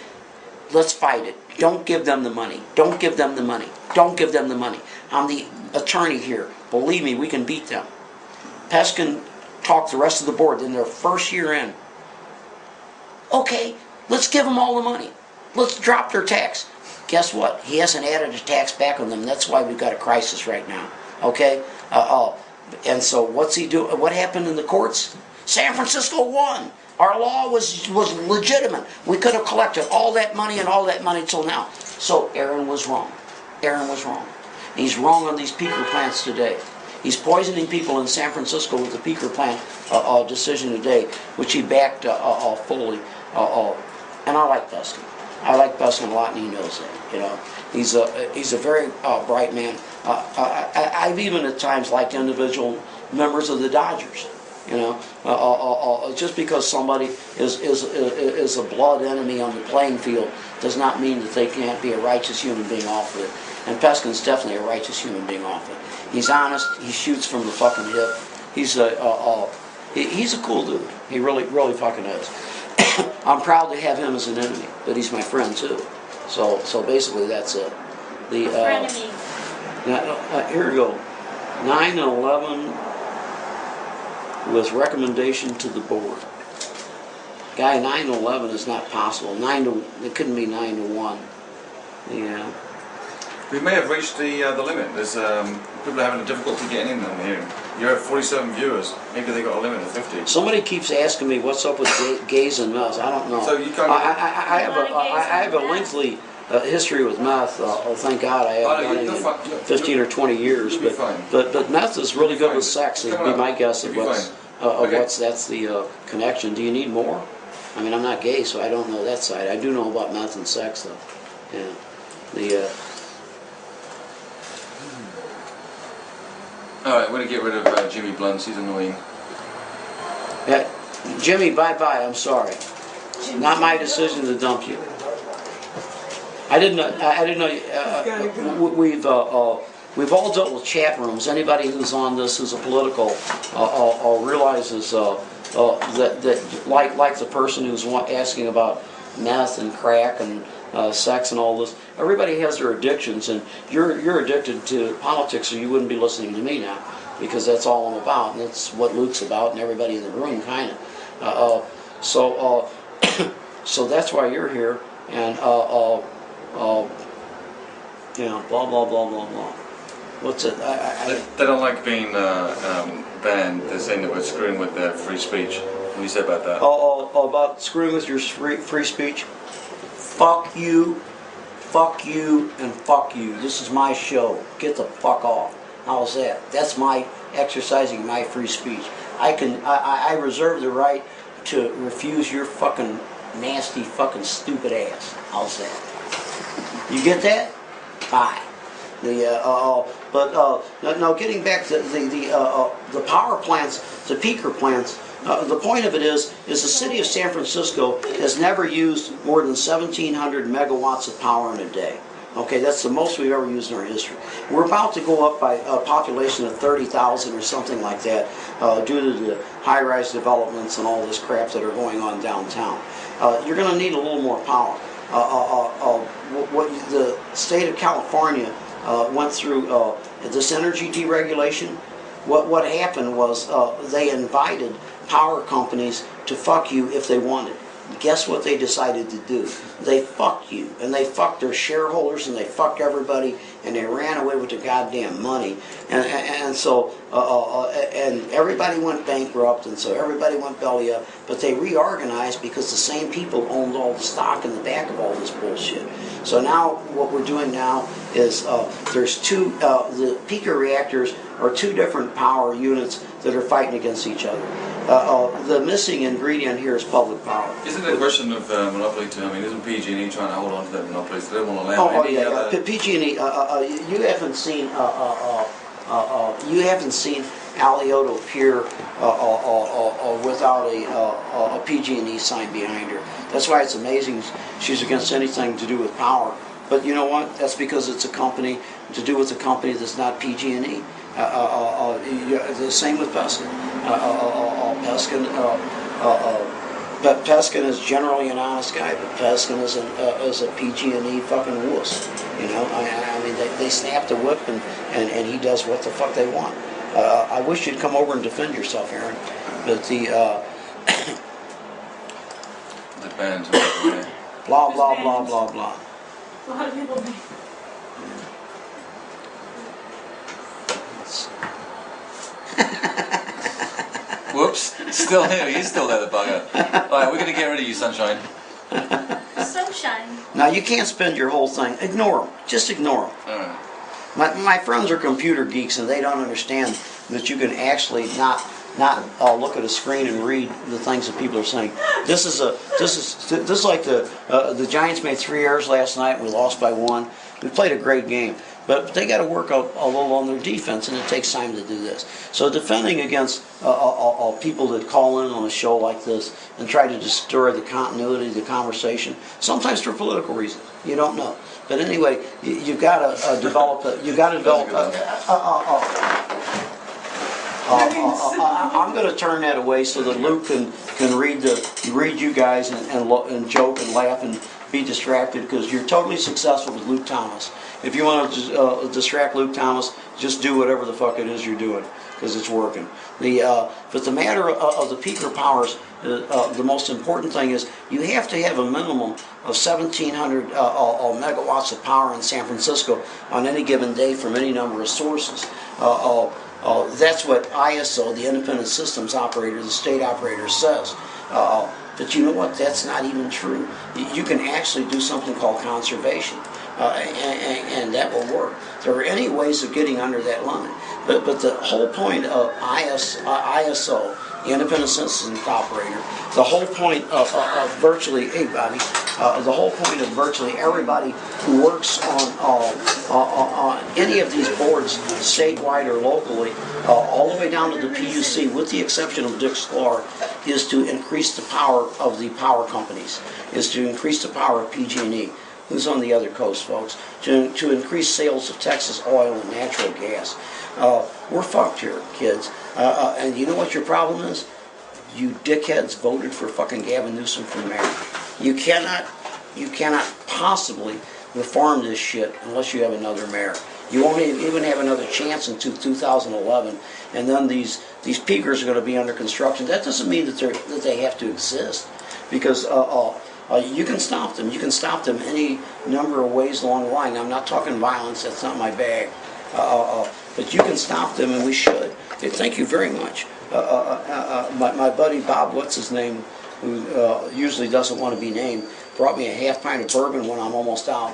let's fight it. Don't give them the money. Don't give them the money. Don't give them the money. I'm the attorney here. Believe me, we can beat them. Peskin talked the rest of the board in their first year in. Okay, let's give them all the money. Let's drop their tax. Guess what? He hasn't added a tax back on them. That's why we've got a crisis right now. Okay? And so what's he doing? What happened in the courts? San Francisco won. Our law was legitimate. We could have collected all that money and all that money till now. So Aaron was wrong. Aaron was wrong. He's wrong on these peaker plants today. He's poisoning people in San Francisco with the peaker plant decision today, which he backed fully. And I like Peskin. I like Peskin a lot, and he knows that. You know, he's a very bright man. I've even at times liked individual members of the Dodgers. You know, just because somebody is a blood enemy on the playing field does not mean that they can't be a righteous human being off of it. And Peskin's definitely a righteous human being off it. He's honest. He shoots from the fucking hip. He's a cool dude. He really fucking is. I'm proud to have him as an enemy, but he's my friend too. So basically that's it. The here we go. 9 and 11 with recommendation to the board. Guy, 9 and 11 is not possible. It couldn't be 9 to 1. Yeah. We may have reached the limit. There's people are having a difficulty getting in on here. You're at 47 viewers. Maybe they got a limit of 50. Somebody keeps asking me what's up with gays and meth. I don't know. So you can't. I have a lengthy history with meth. Thank God I have 15 or 20 years. But meth is really good with sex. It'd be my guess it was. Okay. That's the connection. Do you need more? I mean, I'm not gay, so I don't know that side. I do know about meth and sex, though. Yeah. All right, we're gonna get rid of Jimmy Blunt. He's annoying. Yeah, Jimmy, bye-bye. I'm sorry. Not my decision to dump you. I didn't know. We've all dealt with chat rooms. Anybody who's on this who's a political realizes that like the person who's asking about meth and crack and sex and all this. Everybody has their addictions, and you're addicted to politics, so you wouldn't be listening to me now, because that's all I'm about, and that's what Luke's about, and everybody in the room, kind of. So that's why you're here, and blah blah blah blah blah. What's it? They don't like being banned. They're saying that we're screwing with their free speech. What do you say about that? About screwing with your free speech? Fuck you, and fuck you. This is my show. Get the fuck off. How's that? That's my exercising my free speech. I reserve the right to refuse your fucking nasty fucking stupid ass. How's that? You get that? Bye. Now getting back to the power plants, the peaker plants. The point of it is the city of San Francisco has never used more than 1,700 megawatts of power in a day. Okay, that's the most we've ever used in our history. We're about to go up by a population of 30,000 or something like that due to the high-rise developments and all this crap that are going on downtown. You're going to need a little more power. What the state of California went through this energy deregulation. What happened was they invited power companies to fuck you if they wanted. Guess what they decided to do? They fucked you, and they fucked their shareholders, and they fucked everybody, and they ran away with the goddamn money, and so everybody went bankrupt, and so everybody went belly up. But they reorganized because the same people owned all the stock in the back of all this bullshit. So now what we're doing now is there's the peaker reactors are two different power units that are fighting against each other. The missing ingredient here is public power. Isn't it a question of monopoly too? I mean, isn't PG&E trying to hold on to that monopoly? So they don't want to allow any other... PG&E, you haven't seen Alioto Pier without a PG&E sign behind her. That's why it's amazing she's against anything to do with power. But you know what? That's because it's a company to do with a company that's not PG&E. The same with Peskin. Peskin is generally an honest guy, but Peskin is a PG&E fucking wuss. You know, I mean, they snap the whip and he does what the fuck they want. I wish you'd come over and defend yourself, Aaron. But the band. blah blah blah blah blah. A lot of people do. Whoops, still here. He's still there, the bugger. All right, we're going to get rid of you, Sunshine. Sunshine. Now you can't spend your whole thing. Ignore them. Just ignore them. All right. My friends are computer geeks, and they don't understand that you can actually not look at a screen and read the things that people are saying. This is like the Giants made 3 errors last night, and we lost by 1. We played a great game, but they got to work a little on their defense, and it takes time to do this. So defending against people that call in on a show like this and try to destroy the continuity of the conversation, sometimes for political reasons, you don't know. But anyway, you've got to develop. I'm going to turn that away so that Luke can read you guys and joke and laugh and be distracted, because you're totally successful with Luke Thomas. If you want to distract Luke Thomas, just do whatever the fuck it is you're doing, because it's working. But the matter of the peaker powers, the most important thing is you have to have a minimum of 1,700 megawatts of power in San Francisco on any given day from any number of sources. That's what ISO, the Independent Systems Operator, the state operator, says. But you know what? That's not even true. You can actually do something called conservation, and that will work. There are any ways of getting under that limit. But the whole point of ISO the independent citizen operator. The whole point of virtually, hey Bobby, the whole point of virtually everybody who works on any of these boards, statewide or locally, all the way down to the PUC, with the exception of Dick Sklar, is to increase the power of the power companies, is to increase the power of PG&E. Who's on the other coast, folks? To increase sales of Texas oil and natural gas. We're fucked here, kids. And you know what your problem is? You dickheads voted for fucking Gavin Newsom for mayor. You cannot possibly reform this shit unless you have another mayor. You won't even have another chance until 2011, and then these peakers are going to be under construction. That doesn't mean that they have to exist, because you can stop them. You can stop them any number of ways along the line. I'm not talking violence. That's not my bag. But you can stop them, and we should. Okay, thank you very much. My buddy Bob, what's his name, who usually doesn't want to be named, brought me a half pint of bourbon when I'm almost out.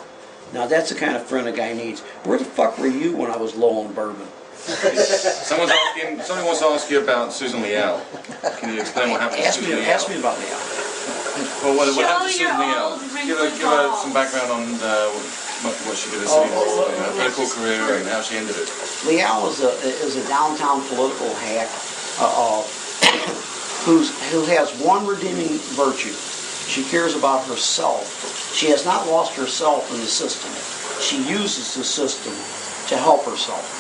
Now that's the kind of friend a guy needs. Where the fuck were you when I was low on bourbon? Somebody wants to ask you about Susan Leal. Can you explain what happened to Susan Leal? Ask me about Leal. Well, what happened to Show Susan your Leal? old Give her some background on what she did as a political career and how she ended it. Leal is a downtown political hack who has one redeeming virtue. She cares about herself. She has not lost herself in the system. She uses the system to help herself.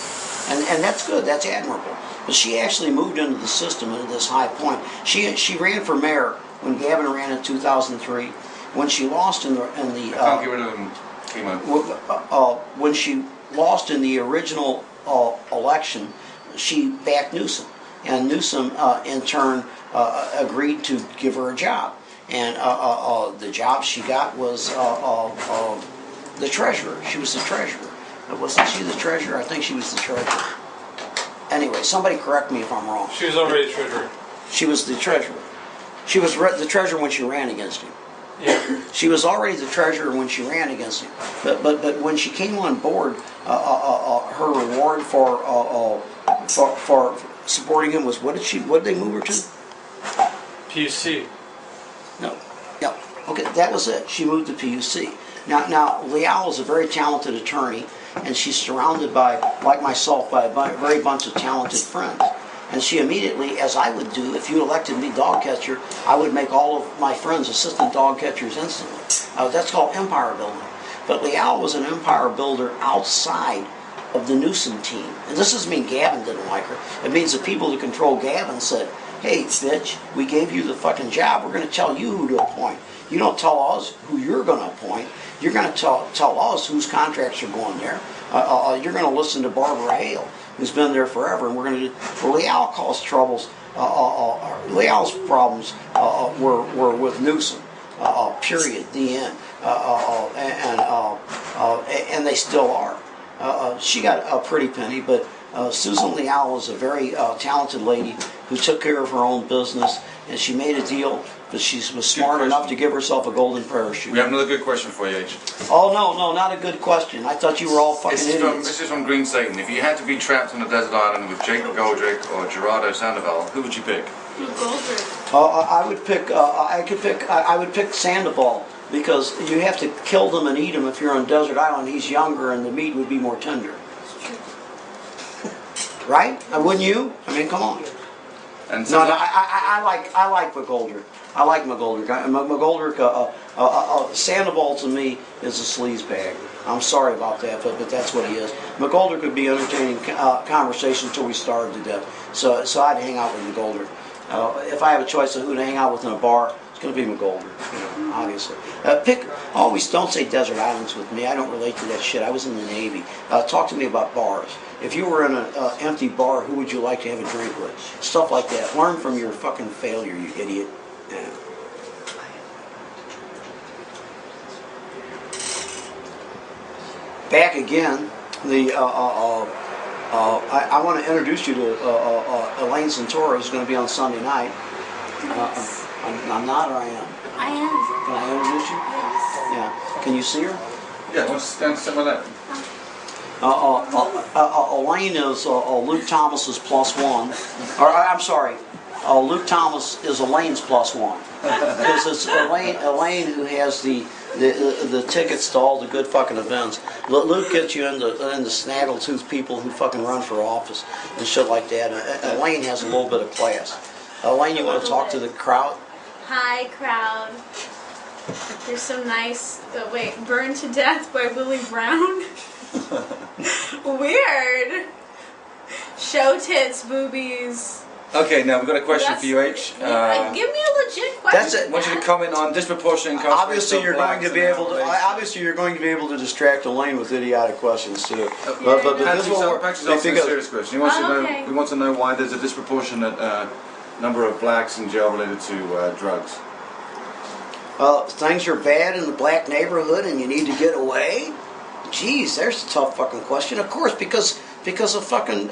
And that's good, that's admirable. But she actually moved into the system at this high point. She ran for mayor when Gavin ran in 2003. When she lost in the I can't get rid of them, chemo. when she lost in the original election, she backed Newsom. And Newsom, in turn, agreed to give her a job. And the job she got was the treasurer. She was the treasurer. Wasn't she the treasurer? I think she was the treasurer. Anyway, somebody correct me if I'm wrong. She was already treasurer. She was the treasurer. She was the treasurer when she ran against him. Yeah. She was already the treasurer when she ran against him. But when she came on board, her reward for supporting him was what did they move her to? PUC. No. Yeah. Okay, that was it. She moved to PUC. Now Leal is a very talented attorney, and she's surrounded by, like myself, by a very bunch of talented friends. And she immediately, as I would do, if you elected me dog catcher, I would make all of my friends assistant dog catchers instantly. That's called empire building. But Leal was an empire builder outside of the Newsom team. And this doesn't mean Gavin didn't like her. It means the people who control Gavin said, hey, bitch, we gave you the fucking job. We're going to tell you who to appoint. You don't tell us who you're going to appoint. You're going to tell us whose contracts are going there. You're going to listen to Barbara Hale, who's been there forever. And we're going to do, well, Leal caused troubles. Leal's problems were with Newsom, period, the end. And they still are. She got a pretty penny, but Susan Leal was a very talented lady who took care of her own business, and she made a deal, but she was smart enough to give herself a golden parachute. We have another good question for you, H. Oh, no, not a good question. I thought you were all fucking idiots. This is from Green Satan. If you had to be trapped on a desert island with Jacob Goldrick or Gerardo Sandoval, who would you pick? Goldberg. I would pick Sandoval, because you have to kill them and eat them if you're on a desert island. He's younger and the meat would be more tender. Right? Wouldn't you? I mean, come on. And No, I like McGoldrick. I like McGoldrick. McGoldrick, Sandoval to me is a sleazebag. I'm sorry about that, but that's what he is. McGoldrick would be entertaining conversation until we starved to death. So I'd hang out with McGoldrick. If I have a choice of who to hang out with in a bar, it's going to be McGoldrick, obviously. Always don't say desert islands with me. I don't relate to that shit. I was in the Navy. Talk to me about bars. If you were in an empty bar, who would you like to have a drink with? Stuff like that. Learn from your fucking failure, you idiot. Yeah. Back again. I want to introduce you to Elaine Santora, who's going to be on Sunday night. I'm not, or I am? I am. Can I introduce you? Yes. Yeah. Can you see her? yeah, let's stand by that. Elaine is Luke Thomas's +1. Or I'm sorry, Luke Thomas is Elaine's plus one. Because it's Elaine who has the tickets to all the good fucking events. Luke gets you into snaggletooth people who fucking run for office and shit like that. Elaine has a little bit of class. Elaine, you want to talk to the crowd? Hi, crowd. There's some nice. Burned to Death by Willie Brown. Weird. Show tits, boobies. Okay, now we've got a question for you, H. Give me a legit question. That's it. I want you to comment on disproportionate incarceration. Obviously, you're going to be able to. Obviously, you're going to be able to distract Elaine with idiotic questions too. But this will work. Patrick's asking a serious question. He wants to know. We want to know why there's a disproportionate number of blacks in jail related to drugs. Things are bad in the black neighborhood, and you need to get away. Jeez, there's a tough fucking question. Of course, because of fucking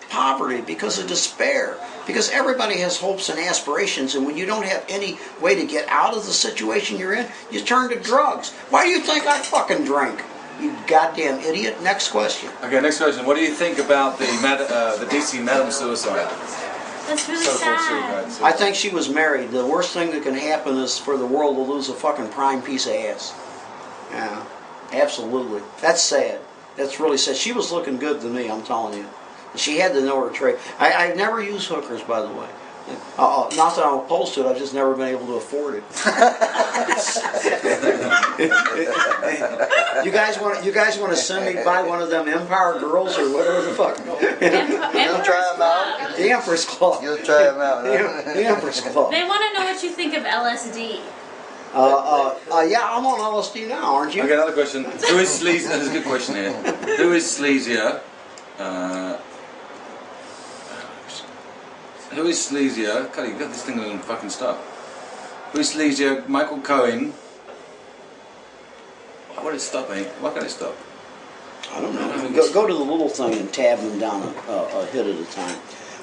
poverty, because of despair, because everybody has hopes and aspirations, and when you don't have any way to get out of the situation you're in, you turn to drugs. Why do you think I fucking drink? You goddamn idiot. Next question. Okay, next question. What do you think about the DC madam suicide? That's really sad. I think she was married. The worst thing that can happen is for the world to lose a fucking prime piece of ass. Yeah, absolutely. That's sad. That's really sad. She was looking good to me, I'm telling you. She had to know her trade. I've never used hookers, by the way. Not that I'm opposed to it, I've just never been able to afford it. You guys want to send me buy one of them Empire Girls or whatever the fuck? You'll try them out. The Empress Club. You'll try them out. The Empress Club. They want to know what you think of LSD. Yeah, I'm on LSD now, aren't you? Okay, another question. Who is sleazier? There's a good question here. Who is sleazier? Who is sleazier? God, you got this thing on fucking stop. Who is sleazier? Michael Cohen. Why would it stop, mate? Why can't it stop? I don't know. Go to the little thing and tab them down a hit at a time.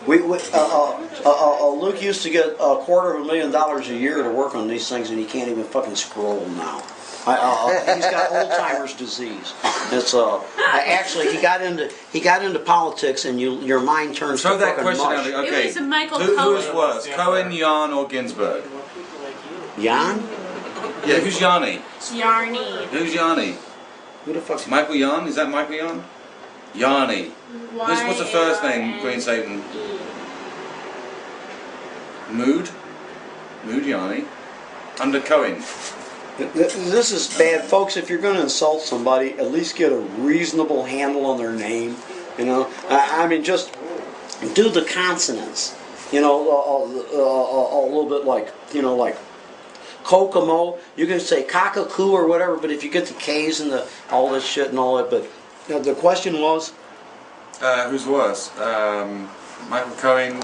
Luke used to get $250,000 a year to work on these things, and he can't even fucking scroll now. He's got old-timers disease. It's actually he got into politics, and your mind turns Throw to that fucking question mush. out. Okay. It was Michael Who Cohen. is worse, Cohen, Yarn, or Ginsburg? Jan? Yeah, who's Yarny? Yarny. Who's Yarny? Who the fuck's Michael Yarn? Is that Michael Yarn? Yarny. What's the first name, Queen Satan? Mood Yarny. Under Cohen. This is bad, folks. If you're going to insult somebody, at least get a reasonable handle on their name. You know, I mean, just do the consonants. You know, a little bit like, you know, like Kokomo. You can say cockacoo or whatever, but if you get the K's and all this shit and all that, but the question was, who's worse? Michael Cohen,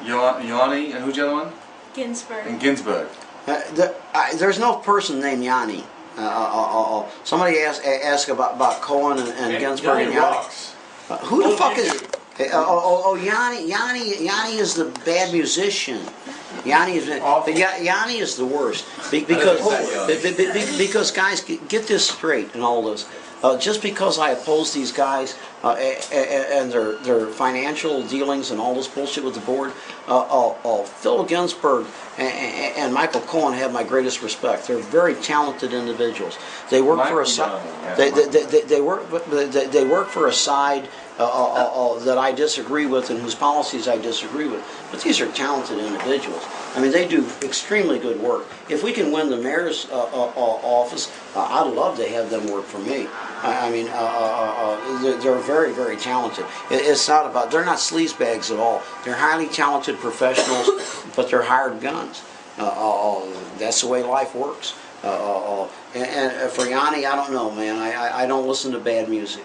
Yarny, and who's the other one? Ginsburg. And Ginsburg. There's no person named Yanni. Somebody asked about Cohen and Ginsburg and Yanni. Who the fuck is? Yanni is the bad musician. Yanni is the worst because guys, get this straight in all this. Just because I oppose these guys and their financial dealings and all this bullshit with the board, Phil Ginsburg and Michael Cohen have my greatest respect. They're very talented individuals. They work for a side. They work for a side that I disagree with and whose policies I disagree with. But these are talented individuals. I mean, they do extremely good work. If we can win the mayor's office, I'd love to have them work for me. I mean, they're very, very talented. It's not about, they're not sleazebags at all. They're highly talented professionals, but they're hired guns. That's the way life works. And for Yanni, I don't know, man. I don't listen to bad music.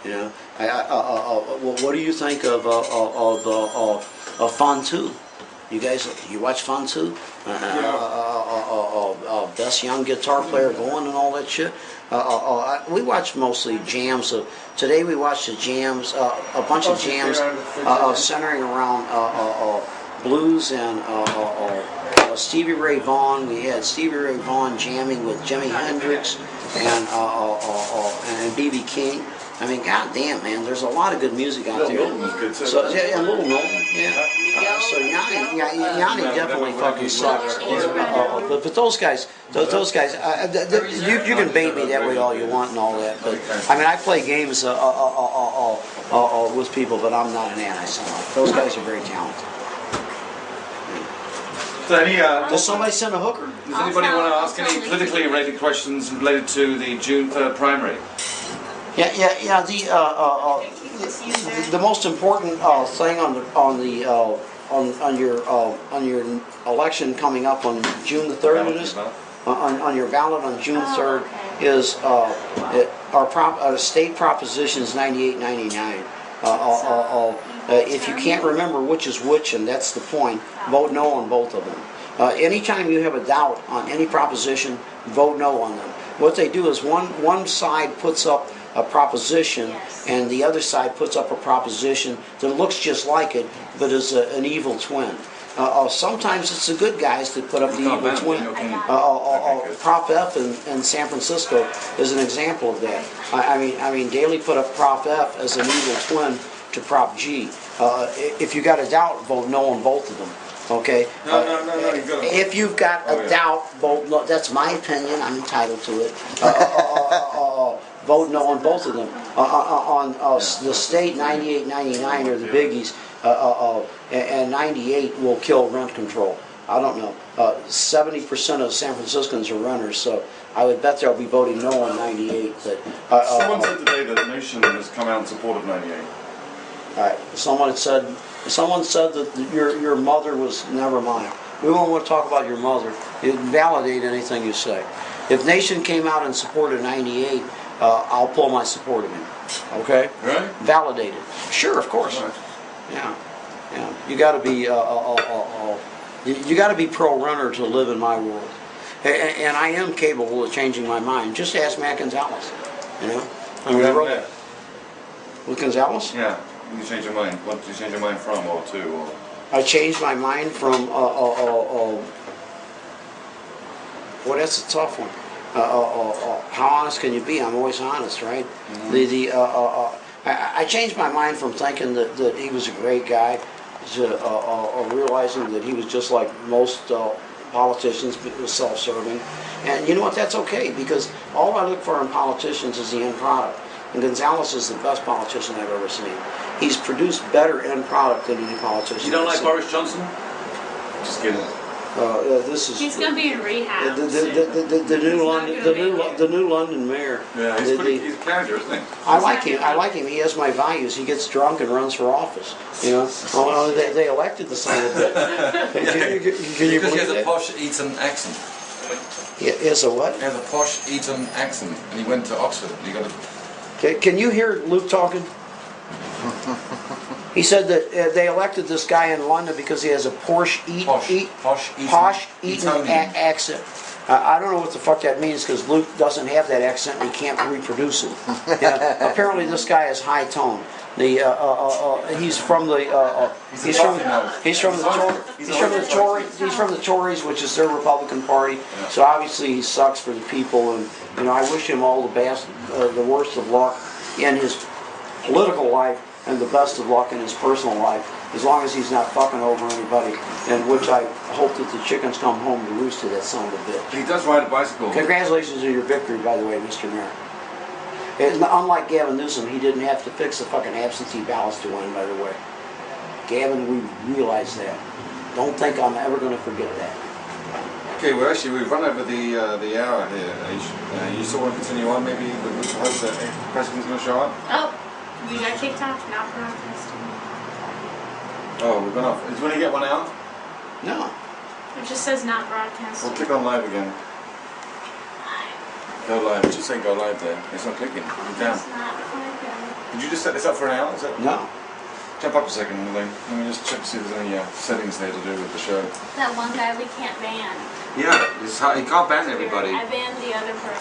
You know, what do you think of Fontu? You guys, you watch Fontu? Best young guitar player going and all that shit. We watch mostly jams. Today we watched the jams, a bunch of jams centering around blues and Stevie Ray Vaughan. We had Stevie Ray Vaughan jamming with Jimi Hendrix and B.B. King. I mean, goddamn, man, there's a lot of good music out there. Milton was good too. So, yeah, and Little Milton, yeah. So Yanni definitely fucking sucks. But those guys, those guys, you can bait me that way all you want and all that. But I mean, I play games with people, but I'm not an anti-Semite. Those guys are very talented. So any, Does somebody send a hooker? does anybody want to ask any politically related questions related to the June 3rd primary? Yeah. The most important thing on your election coming up on June the 3rd, it is on your ballot on June 3rd is our state propositions 98-99. If you can't remember which is which, and that's the point, vote no on both of them. Anytime you have a doubt on any proposition, vote no on them. What they do is one side puts up a proposition and the other side puts up a proposition that looks just like it but is an evil twin. Sometimes it's the good guys that put up the evil twin. Prop F in San Francisco is an example of that. I mean, Daley put up Prop F as an evil twin to Prop G. If you got a doubt, vote no on both of them. Okay. No. If you've got a doubt, vote no. That's my opinion. I'm entitled to it. Vote no on both of them. On the state, 98-99 are the biggies, and 98 will kill rent control. I don't know. 70% of San Franciscans are renters, so I would bet they'll be voting no on 98. But someone said today that the nation has come out in support of 98. All right. Someone said that your mother was. Never mind. We won't want to talk about your mother. It'd validate anything you say. If Nation came out in support of 98, I'll pull my support of him. Okay? Right? Validated. Sure, of course. Right. Yeah. You got to be you got to be pro-runner to live in my world. And I am capable of changing my mind. Just ask Matt Gonzalez. You know? I mean, with Gonzalez? Yeah. You change your mind. What did you change your mind from, or to, or? I changed my mind from well, that's a tough one. How honest can you be? I'm always honest, right? Mm-hmm. I changed my mind from thinking that he was a great guy to realizing that he was just like most politicians, but was self-serving. And you know what? That's okay, because all I look for in politicians is the end product. And Gonzalez is the best politician I've ever seen. He's produced better end product than any politician. You don't like Boris Johnson? Just kidding. This is. He's gonna be in rehab. The new London mayor. Yeah, he's a character, isn't he? I like him. He has my values. He gets drunk and runs for office. You know, they elected the son of a bitch. Can you Because believe he has a that? posh Eton accent. He has a what? He has a posh Eton accent, and he went to Oxford. And he got a Can you hear Luke talking? He said that they elected this guy in London because he has a posh Eton accent. I don't know what the fuck that means, because Luke doesn't have that accent and he can't reproduce it. Apparently this guy is high tone. He's from the Tories, which is their Republican Party. So obviously he sucks for the people, and you know, I wish him all the best, the worst of luck in his political life and the best of luck in his personal life, as long as he's not fucking over anybody. And which I hope that the chickens come home to roost to that son of a bitch. He does ride a bicycle. Congratulations on your victory, by the way, Mr. Mayor. And unlike Gavin Newsom, he didn't have to fix the fucking absentee ballots to win, by the way. Gavin, we realize that. Don't think I'm ever going to forget that. Okay, well actually we've run over the hour here. You still want to continue on? Maybe with the hope that the president's going to show up? Oh, you got kicked off, not broadcasting. Oh, we've gone off. Do you want to get one out? No. It just says not broadcasting. We'll click on live again. Go live. It should say go live there. It's not clicking. It's down. It's not quite good. Did you just set this up for an hour? Is that? No. Jump up a second, Elaine. Let me just check to see if there's any settings there to do with the show. That one guy we can't ban. Yeah, he can't ban everybody. I banned the other person.